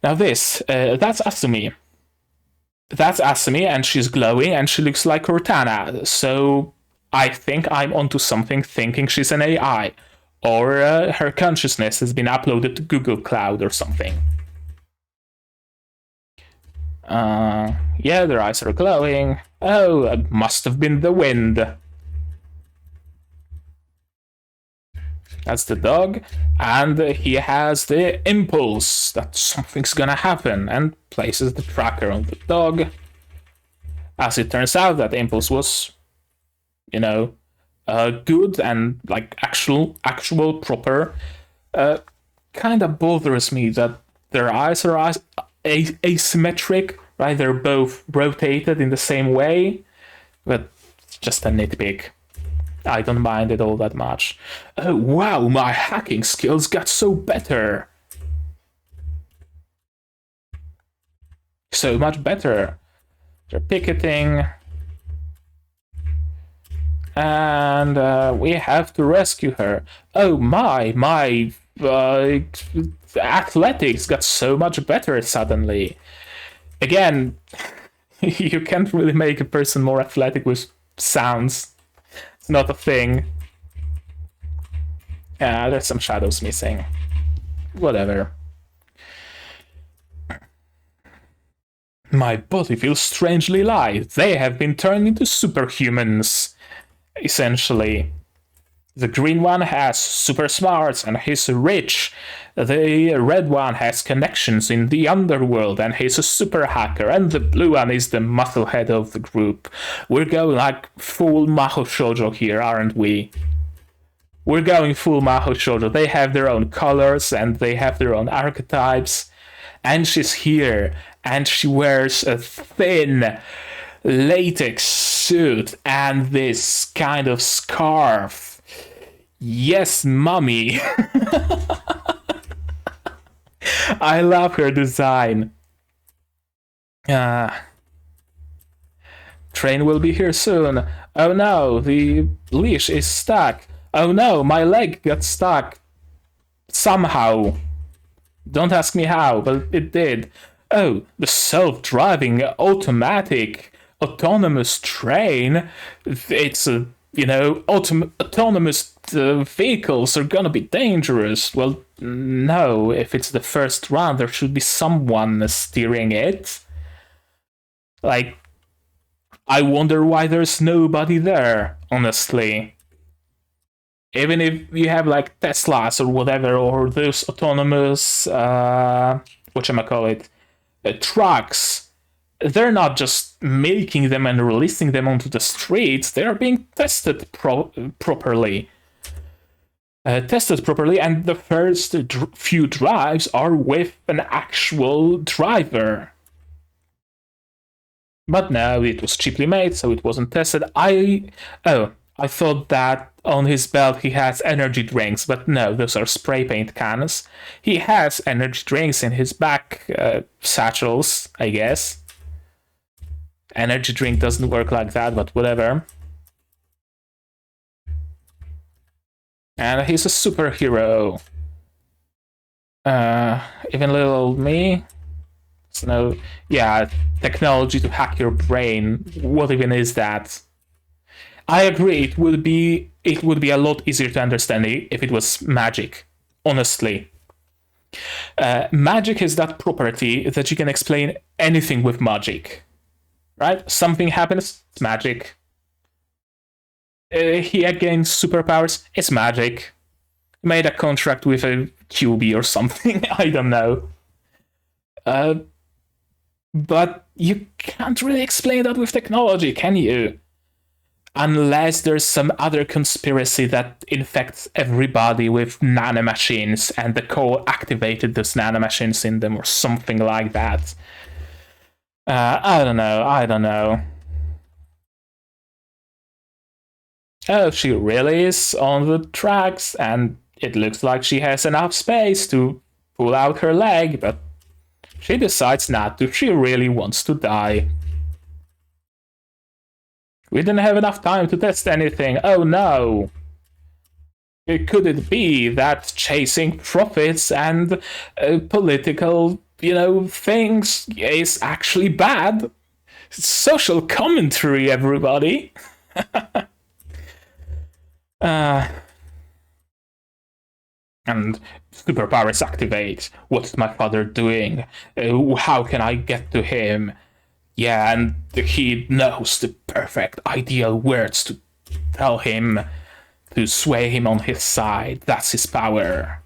Now this, that's Asumi. That's Asumi, and she's glowing, and she looks like Cortana, so I think I'm onto something thinking she's an AI, or her consciousness has been uploaded to Google Cloud or something. Yeah, their eyes are glowing. Oh, it must have been the wind. That's the dog, and he has the impulse that something's gonna happen and places the tracker on the dog. As it turns out, that impulse was, good and like actual proper. Kinda bothers me that their eyes are asymmetric, right? They're both rotated in the same way, but it's just a nitpick. I don't mind it all that much. Oh wow, my hacking skills got so better. So much better. They're picketing. And we have to rescue her. Oh my athletics got so much better suddenly. Again, you can't really make a person more athletic with sounds. It's not a thing. Yeah, there's some shadows missing. Whatever. My body feels strangely light. They have been turned into superhumans, essentially. The green one has super smarts and he's rich. The red one has connections in the underworld and he's a super hacker. And the blue one is the musclehead of the group. We're going like full Maho Shoujo here, aren't we? We're going full Maho Shoujo. They have their own colors and they have their own archetypes. And she's here and she wears a thin latex suit and this kind of scarf. Yes, mommy. I love her design. Train will be here soon. Oh no, the leash is stuck. Oh no, my leg got stuck. Somehow. Don't ask me how, but it did. Oh, the self-driving, automatic, autonomous train. It's a autonomous vehicles are gonna be dangerous. Well, no, if it's the first run, there should be someone steering it. Like, I wonder why there's nobody there, honestly. Even if you have, like, Teslas or whatever, or those autonomous, whatchamacallit, trucks, they're not just making them and releasing them onto the streets, they are being tested properly. And the first few drives are with an actual driver. But no, it was cheaply made, so it wasn't tested. I thought that on his belt he has energy drinks, but no, those are spray paint cans. He has energy drinks in his back satchels, I guess. Energy drink doesn't work like that, but whatever. And he's a superhero. Even little old me. So, yeah, technology to hack your brain. What even is that? I agree, it would be a lot easier to understand if it was magic, honestly. Magic is that property that you can explain anything with magic. Right? Something happens, it's magic. He gains superpowers, it's magic. Made a contract with a QB or something, I don't know. But you can't really explain that with technology, can you? Unless there's some other conspiracy that infects everybody with nanomachines and the core activated those nanomachines in them or something like that. I don't know. Oh, she really is on the tracks, and it looks like she has enough space to pull out her leg, but she decides not to. She really wants to die. We didn't have enough time to test anything. Oh no! Could it be that chasing profits and political, things is actually bad? Social commentary, everybody! And superpowers activate. What's my father doing? How can I get to him? Yeah, and he knows the perfect, ideal words to tell him, to sway him on his side. That's his power.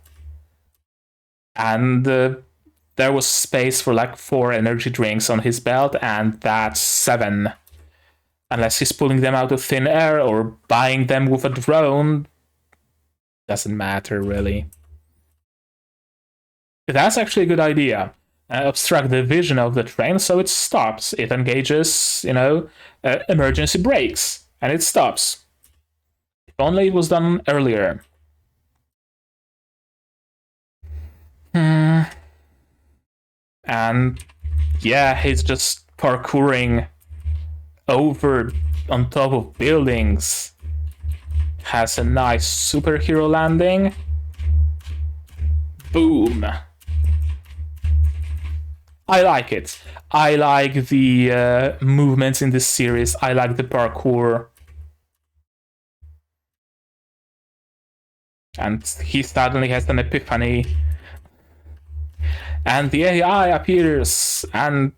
And there was space for like 4 energy drinks on his belt, and that's 7. Unless he's pulling them out of thin air or buying them with a drone. Doesn't matter, really. That's actually a good idea. Obstruct the vision of the train so it stops. It engages, emergency brakes, and it stops. If only it was done earlier. And Yeah, he's just parkouring over on top of buildings. Has a nice superhero landing. Boom. I like it. I like the movements in this series. I like the parkour. And he suddenly has an epiphany. And the AI appears and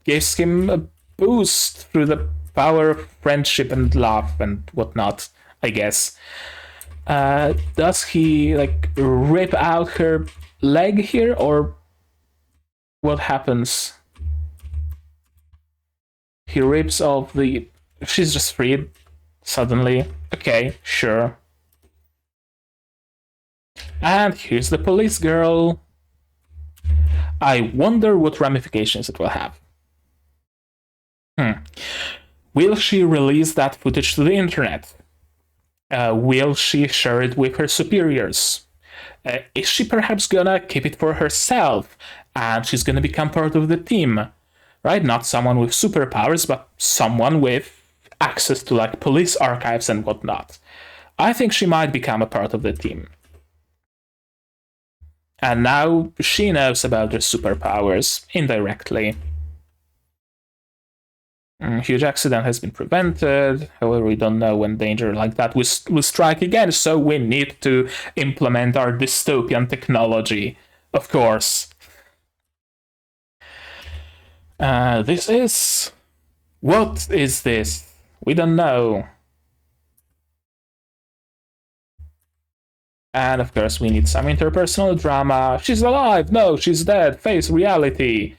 gives him a boost through the power of friendship and love and whatnot, I guess. Does he like rip out her leg here, or what happens? He rips off the... She's just freed suddenly. Okay, sure. And here's the police girl. I wonder what ramifications it will have. Will she release that footage to the internet? Will she share it with her superiors? Is she perhaps gonna keep it for herself and she's gonna become part of the team? Right? Not someone with superpowers, but someone with access to like police archives and whatnot. I think she might become a part of the team. And now she knows about her superpowers indirectly. Huge accident has been prevented. However, we don't know when danger like that will strike again, so we need to implement our dystopian technology, of course. This is... What is this? We don't know. And of course, we need some interpersonal drama. She's alive! No, she's dead! Face reality!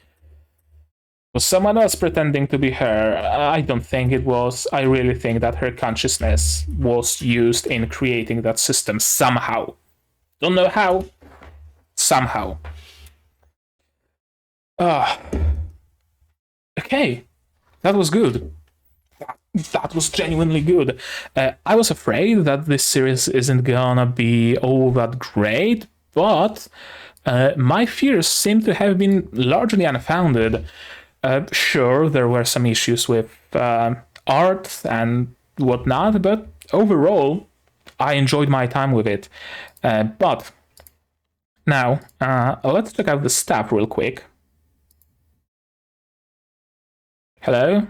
Was someone else pretending to be her? I don't think it was. I really think that her consciousness was used in creating that system somehow. Don't know how. Somehow. Okay. That was good. That was genuinely good. I was afraid that this series isn't gonna be all that great, but my fears seem to have been largely unfounded. Sure, there were some issues with art and whatnot, but overall, I enjoyed my time with it. But now, let's check out the staff real quick. Hello?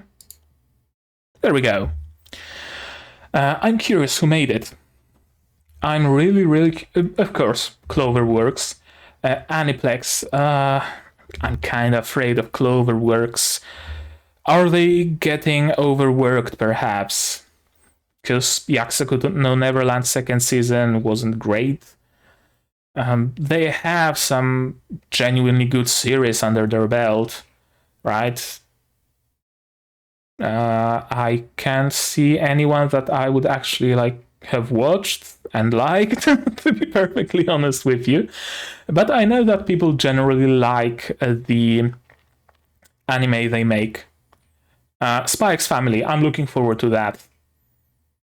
There we go. I'm curious who made it. I'm really... of course, Cloverworks. Aniplex. I'm kind of afraid of Cloverworks. Are they getting overworked, perhaps? Because Yakuza no Neverland second season wasn't great. They have some genuinely good series under their belt, right? I can't see anyone that I would actually like have watched and liked, to be perfectly honest with you. But I know that people generally like the anime they make. Spy X Family, I'm looking forward to that.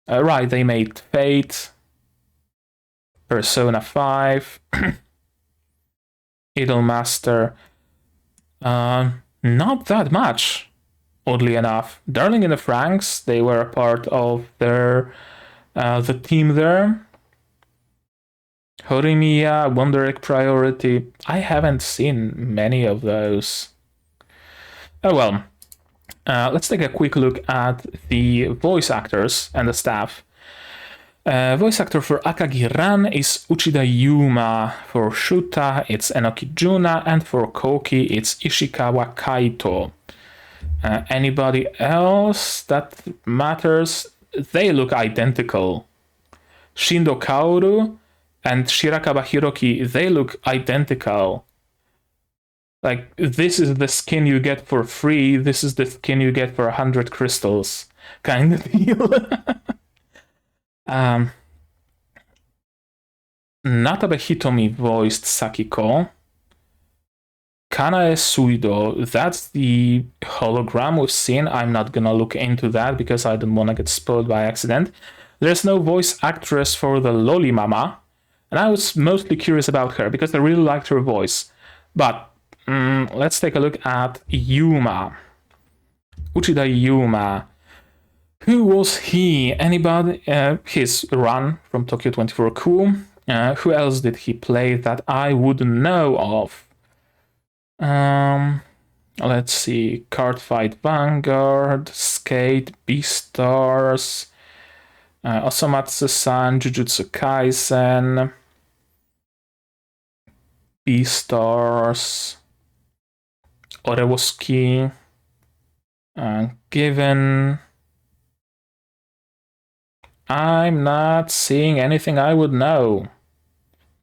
Right, they made Fate, Persona 5, Idolmaster. Not that much, oddly enough. Darling in the Franxx, they were a part of their the team there. Horimiya, Wonder Egg Priority. I haven't seen many of those. Oh well. Let's take a quick look at the voice actors and the staff. Voice actor for Akagi Ran is Uchida Yuma. For Shuuta, it's Enoki Juna, and for Kouki, it's Ishikawa Kaito. Anybody else that matters? They look identical. Shindo Kaoru and Shirakawa Hiroki, they look identical. Like, this is the skin you get for free, this is the skin you get for 100 crystals, kind of deal. Natabe Hitomi voiced Sakiko. Kanae Suido, that's the hologram we've seen. I'm not gonna look into that because I don't want to get spoiled by accident. There's no voice actress for the Loli Mama, and I was mostly curious about her because I really liked her voice. But Let's take a look at Yuma. Uchida Yuma. Who was he? Anybody? His run from Tokyo 24 Cool. Who else did he play that I would know of? Let's see. Cardfight Vanguard, Skate, Beastars, Osamatsu-san, Jujutsu Kaisen, Beastars, Orewoski, Given. I'm not seeing anything I would know.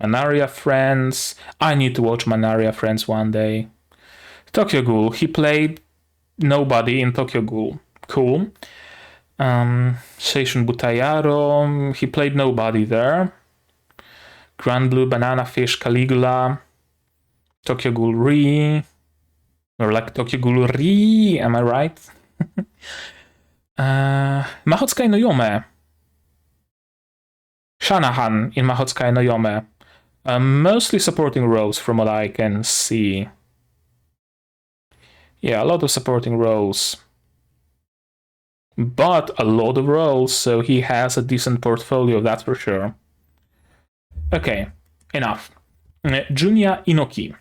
Manaria Friends. I need to watch Manaria Friends one day. Tokyo Ghoul. He played nobody in Tokyo Ghoul. Cool. Seishun Butayaro. He played nobody there. Grand Blue Banana Fish Caligula. Tokyo Ghoul Re. Or like Tokyo Ghoul Re. Am I right? Mahotsukai no Yome. Shanahan in Mahotsukai no Yome. Mostly supporting roles from what I can see. Yeah, a lot of supporting roles. But a lot of roles, so he has a decent portfolio, that's for sure. Okay, enough. Junya Inoki.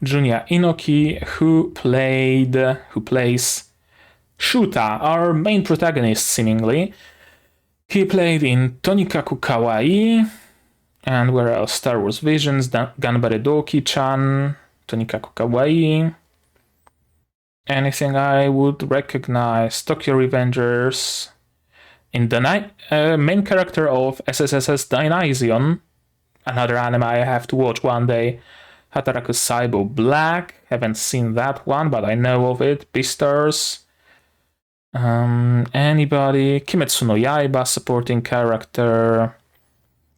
Junya Inoki, who plays Shuuta, our main protagonist, seemingly. He played in Tonikaku Kawaii, and where else? Star Wars Visions, Ganbare Doki-chan, Tonikaku Kawaii. Anything I would recognize? Tokyo Revengers. In the main character of SSSS Dynasion, another anime I have to watch one day. Hataraku Saibo Black, haven't seen that one, but I know of it. Beastars. Anybody? Kimetsu no Yaiba, supporting character.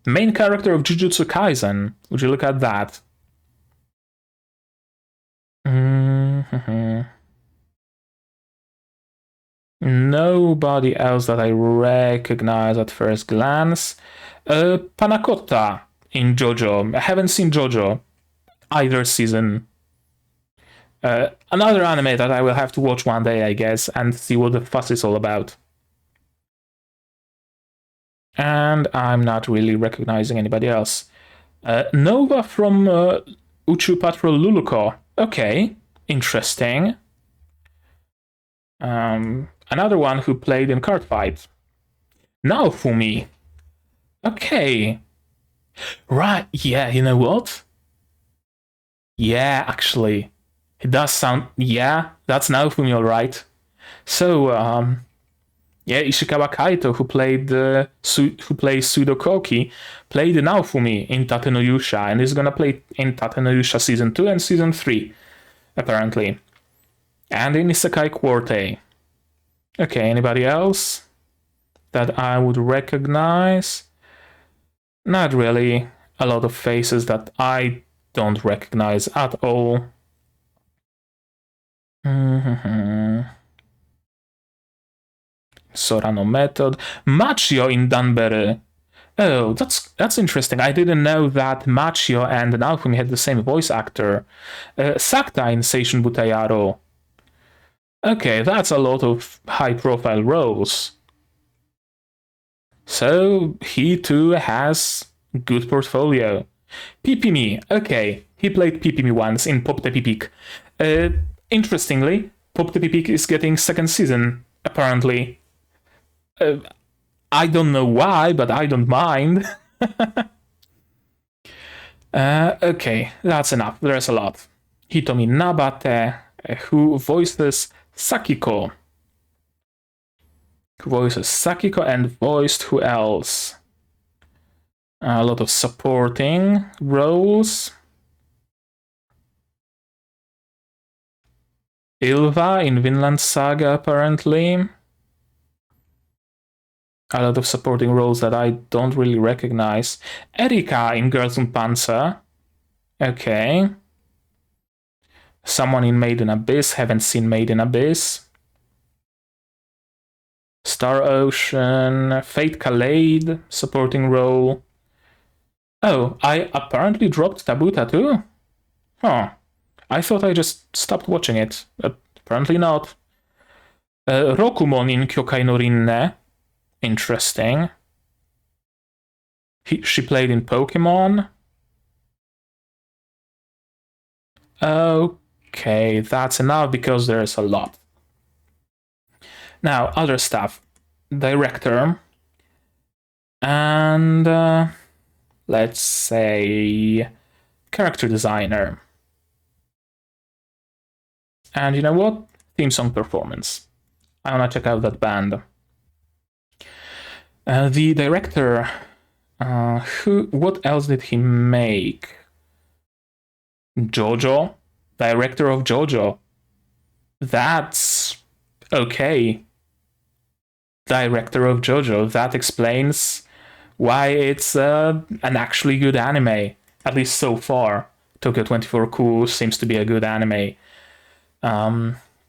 Main character of Jujutsu Kaisen. Would you look at that? Nobody else that I recognize at first glance. Panacotta in JoJo. I haven't seen JoJo either season. Another anime that I will have to watch one day, I guess, and see what the fuss is all about. And I'm not really recognizing anybody else. Nova from Uchu Patrol Luluko. Okay, interesting. Another one who played in Cardfight. Naofumi. Okay. Right, yeah, you know what? Yeah, actually. It does sound... Yeah, that's Naofumi, alright. So, yeah, Ishikawa Kaito, who plays Pseudo Kouki, played Naofumi in Tate no Yusha, and is gonna play in Tate no Yusha Season 2 and Season 3, apparently. And in Isekai Quartet. Okay, anybody else that I would recognize? Not really. A lot of faces that I don't recognize at all. Sorano Method. Machio in Danbere. Oh, that's interesting. I didn't know that Machio and Naofumi had the same voice actor. Sakta in Seishun Butayaro. Okay, that's a lot of high-profile roles. So he too has good portfolio. Pipimi. Okay, he played Pipimi once in Pop the Pipik. Interestingly, Pop the Pipik is getting second season, apparently. I don't know why, but I don't mind. Okay, that's enough. There's a lot. Hitomi Nabate, who voices Sakiko. And voiced who else? A lot of supporting roles. Ylva in Vinland Saga, apparently. A lot of supporting roles that I don't really recognize. Erika in Girls und Panzer. Okay. Someone in Made in Abyss. Haven't seen Made in Abyss. Star Ocean. Fate Kaleid. Supporting role. Oh, I apparently dropped Tabuta too? Huh. I thought I just stopped watching it. Apparently not. Rokumon in Kyokai no Rinne. Interesting. She played in Pokemon. Okay, that's enough because there's a lot. Now, other stuff. Director. And let's say character designer. And you know what? Theme song performance. I want to check out that band. The director, what else did he make? JoJo? Director of JoJo. That's okay. Director of JoJo. That explains why it's an actually good anime. At least so far. Tokyo 24-ku seems to be a good anime.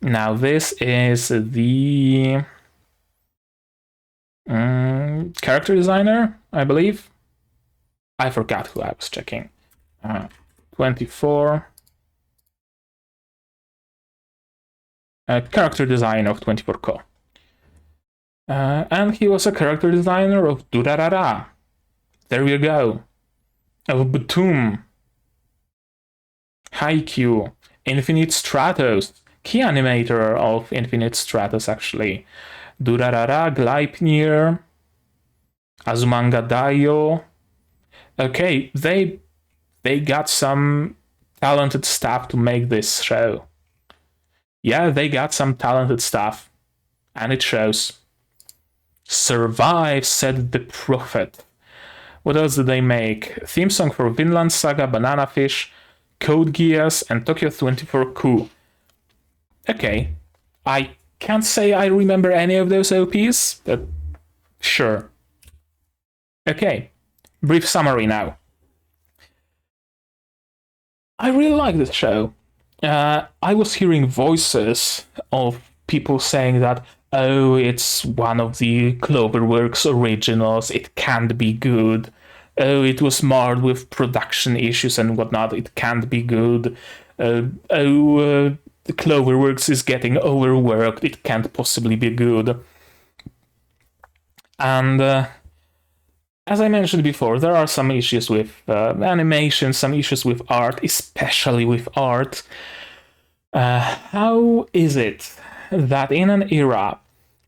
Now this is the character designer, I believe. I forgot who I was checking. 24. Character designer of 24-ku. And he was a character designer of Durarara. There we go. Of Batum. Haikyuu. Infinite Stratos. Key animator of Infinite Stratos, actually. Durarara, Gleipnir. Azumanga Daioh. Okay, they got some talented staff to make this show. Yeah, they got some talented stuff. And it shows. Survive, said the prophet. What else did they make? Theme song for Vinland Saga, Banana Fish, Code Geass, and Tokyo 24-ku. Okay. I can't say I remember any of those OPs, but sure. Okay. Brief summary now. I really like this show. I was hearing voices of people saying that, oh, it's one of the Cloverworks originals, it can't be good. Oh, it was marred with production issues and whatnot, it can't be good. The Cloverworks is getting overworked, it can't possibly be good. And as I mentioned before, there are some issues with animation, some issues with art, especially with art. How is it that in an era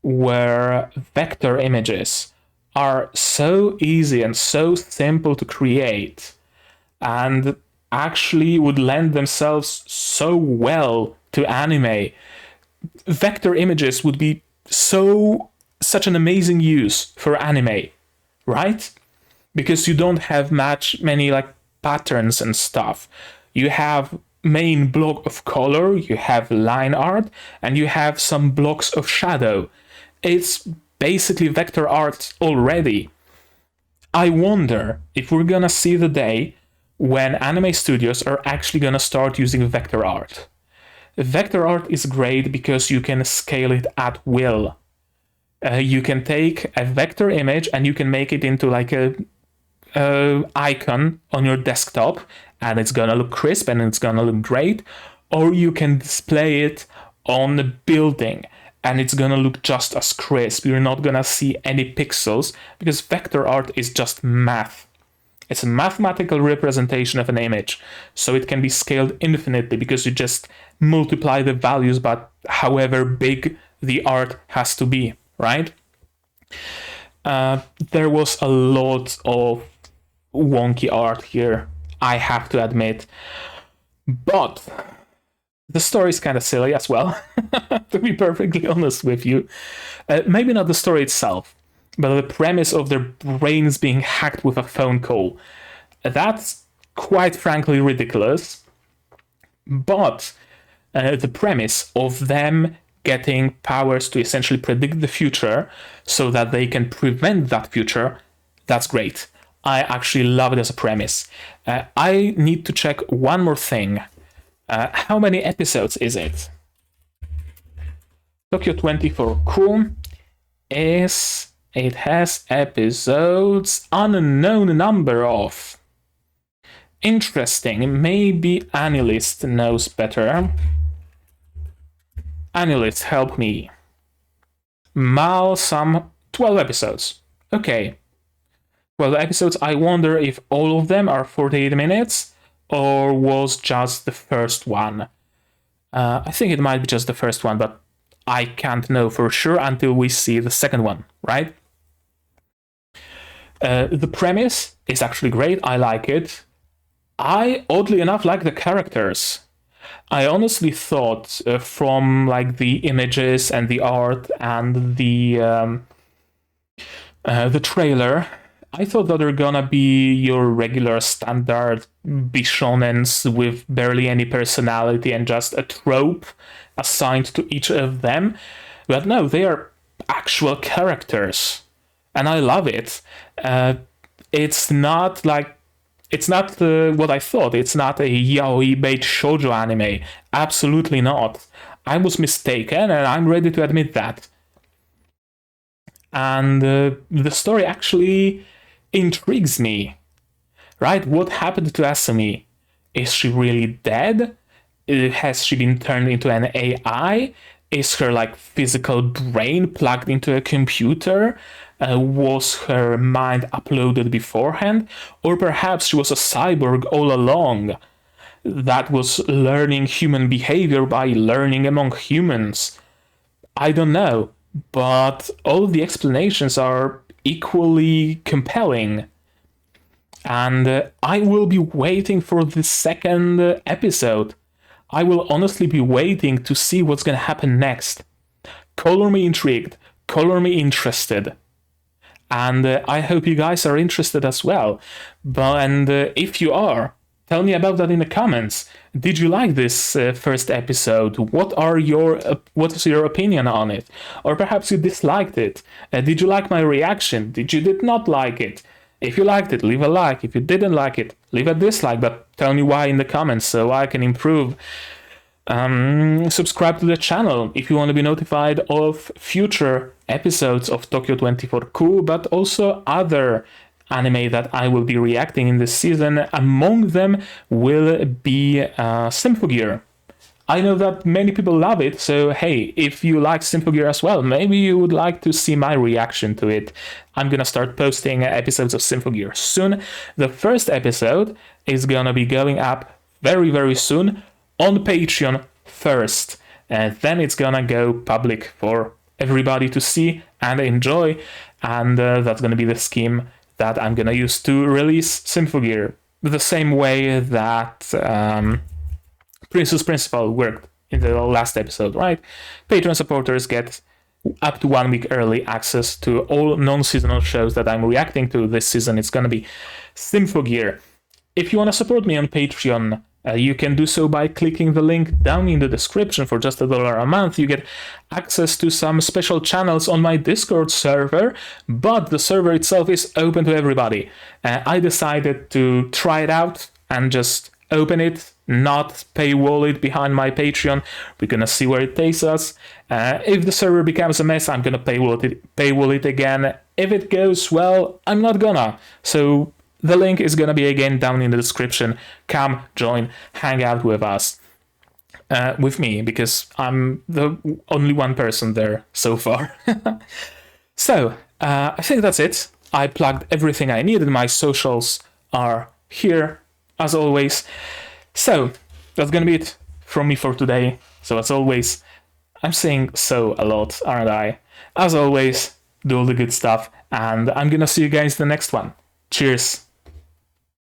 where vector images are so easy and so simple to create and actually would lend themselves so well to anime, vector images would be such an amazing use for anime, right? Because you don't have many like patterns and stuff. You have main block of color, you have line art, and you have some blocks of shadow. It's basically vector art already. I wonder if we're gonna see the day when anime studios are actually gonna start using vector art. Vector art is great because you can scale it at will. You can take a vector image and you can make it into like a icon on your desktop, and it's gonna look crisp and it's gonna look great. Or you can display it on a building and it's gonna look just as crisp. You're not gonna see any pixels because vector art is just math. It's a mathematical representation of an image, so it can be scaled infinitely because you just multiply the values by however big the art has to be, right? There was a lot of wonky art here, I have to admit. But the story is kind of silly as well, to be perfectly honest with you. Maybe not the story itself, but the premise of their brains being hacked with a phone call. That's quite frankly ridiculous. But the premise of them getting powers to essentially predict the future so that they can prevent that future, that's great. I actually love it as a premise. I need to check one more thing. How many episodes is it? Tokyo 24-ku it has episodes unknown number of. Interesting. Maybe Annalist knows better. Annalist, help me. Mal, some 12 episodes. Okay. 12 episodes. I wonder if all of them are 48 minutes or was just the first one. I think it might be just the first one, but I can't know for sure until we see the second one, right? The premise is actually great. I like it. I, oddly enough, like the characters. I honestly thought from like the images and the art and the trailer, I thought that they're gonna be your regular standard bishonens with barely any personality and just a trope assigned to each of them. But no, they are actual characters, and I love it. It's not like it's not what I thought. It's not a yaoi-bait shoujo anime. Absolutely not. I was mistaken, and I'm ready to admit that. And the story actually intrigues me. Right? What happened to Asumi? Is she really dead? Has she been turned into an AI? Is her like physical brain plugged into a computer? Was her mind uploaded beforehand? Or perhaps she was a cyborg all along that was learning human behavior by learning among humans? I don't know, but all of the explanations are equally compelling. And I will be waiting for the second episode. I will honestly be waiting to see what's gonna happen next. Color me intrigued, color me interested. And I hope you guys are interested as well. And if you are, tell me about that in the comments. Did you like this first episode? What is your opinion on it? Or perhaps you disliked it. Did you like my reaction? Did you did not like it? If you liked it, leave a like. If you didn't like it, leave a dislike, but tell me why in the comments so I can improve. Subscribe to the channel if you want to be notified of future episodes of Tokyo 24Ku, but also other anime that I will be reacting in this season. Among them will be Symphogear. I know that many people love it, so hey, if you like Symphogear as well, maybe you would like to see my reaction to it. I'm gonna start posting episodes of Symphogear soon. The first episode is gonna be going up very, very soon on Patreon first, and then it's gonna go public for everybody to see and enjoy, and that's gonna be the scheme that I'm gonna use to release Symphogear, the same way that Princess Principal worked in the last episode, right? Patreon supporters get up to 1 week early access to all non-seasonal shows that I'm reacting to this season. It's gonna be Symphogear. If you want to support me on Patreon, you can do so by clicking the link down in the description. For just $1 a month, you get access to some special channels on my Discord server, but the server itself is open to everybody. I decided to try it out and just open it, not paywall it behind my Patreon. We're gonna see where it takes us. If the server becomes a mess, I'm gonna paywall it again. If it goes well, I'm not gonna. So the link is gonna be again down in the description. Come, join, hang out with us. With me, because I'm the only one person there so far. So, I think that's it. I plugged everything I needed. My socials are here, as always. So, that's gonna be it from me for today. So, as always, I'm saying so a lot, aren't I? As always, do all the good stuff, and I'm gonna see you guys in the next one. Cheers!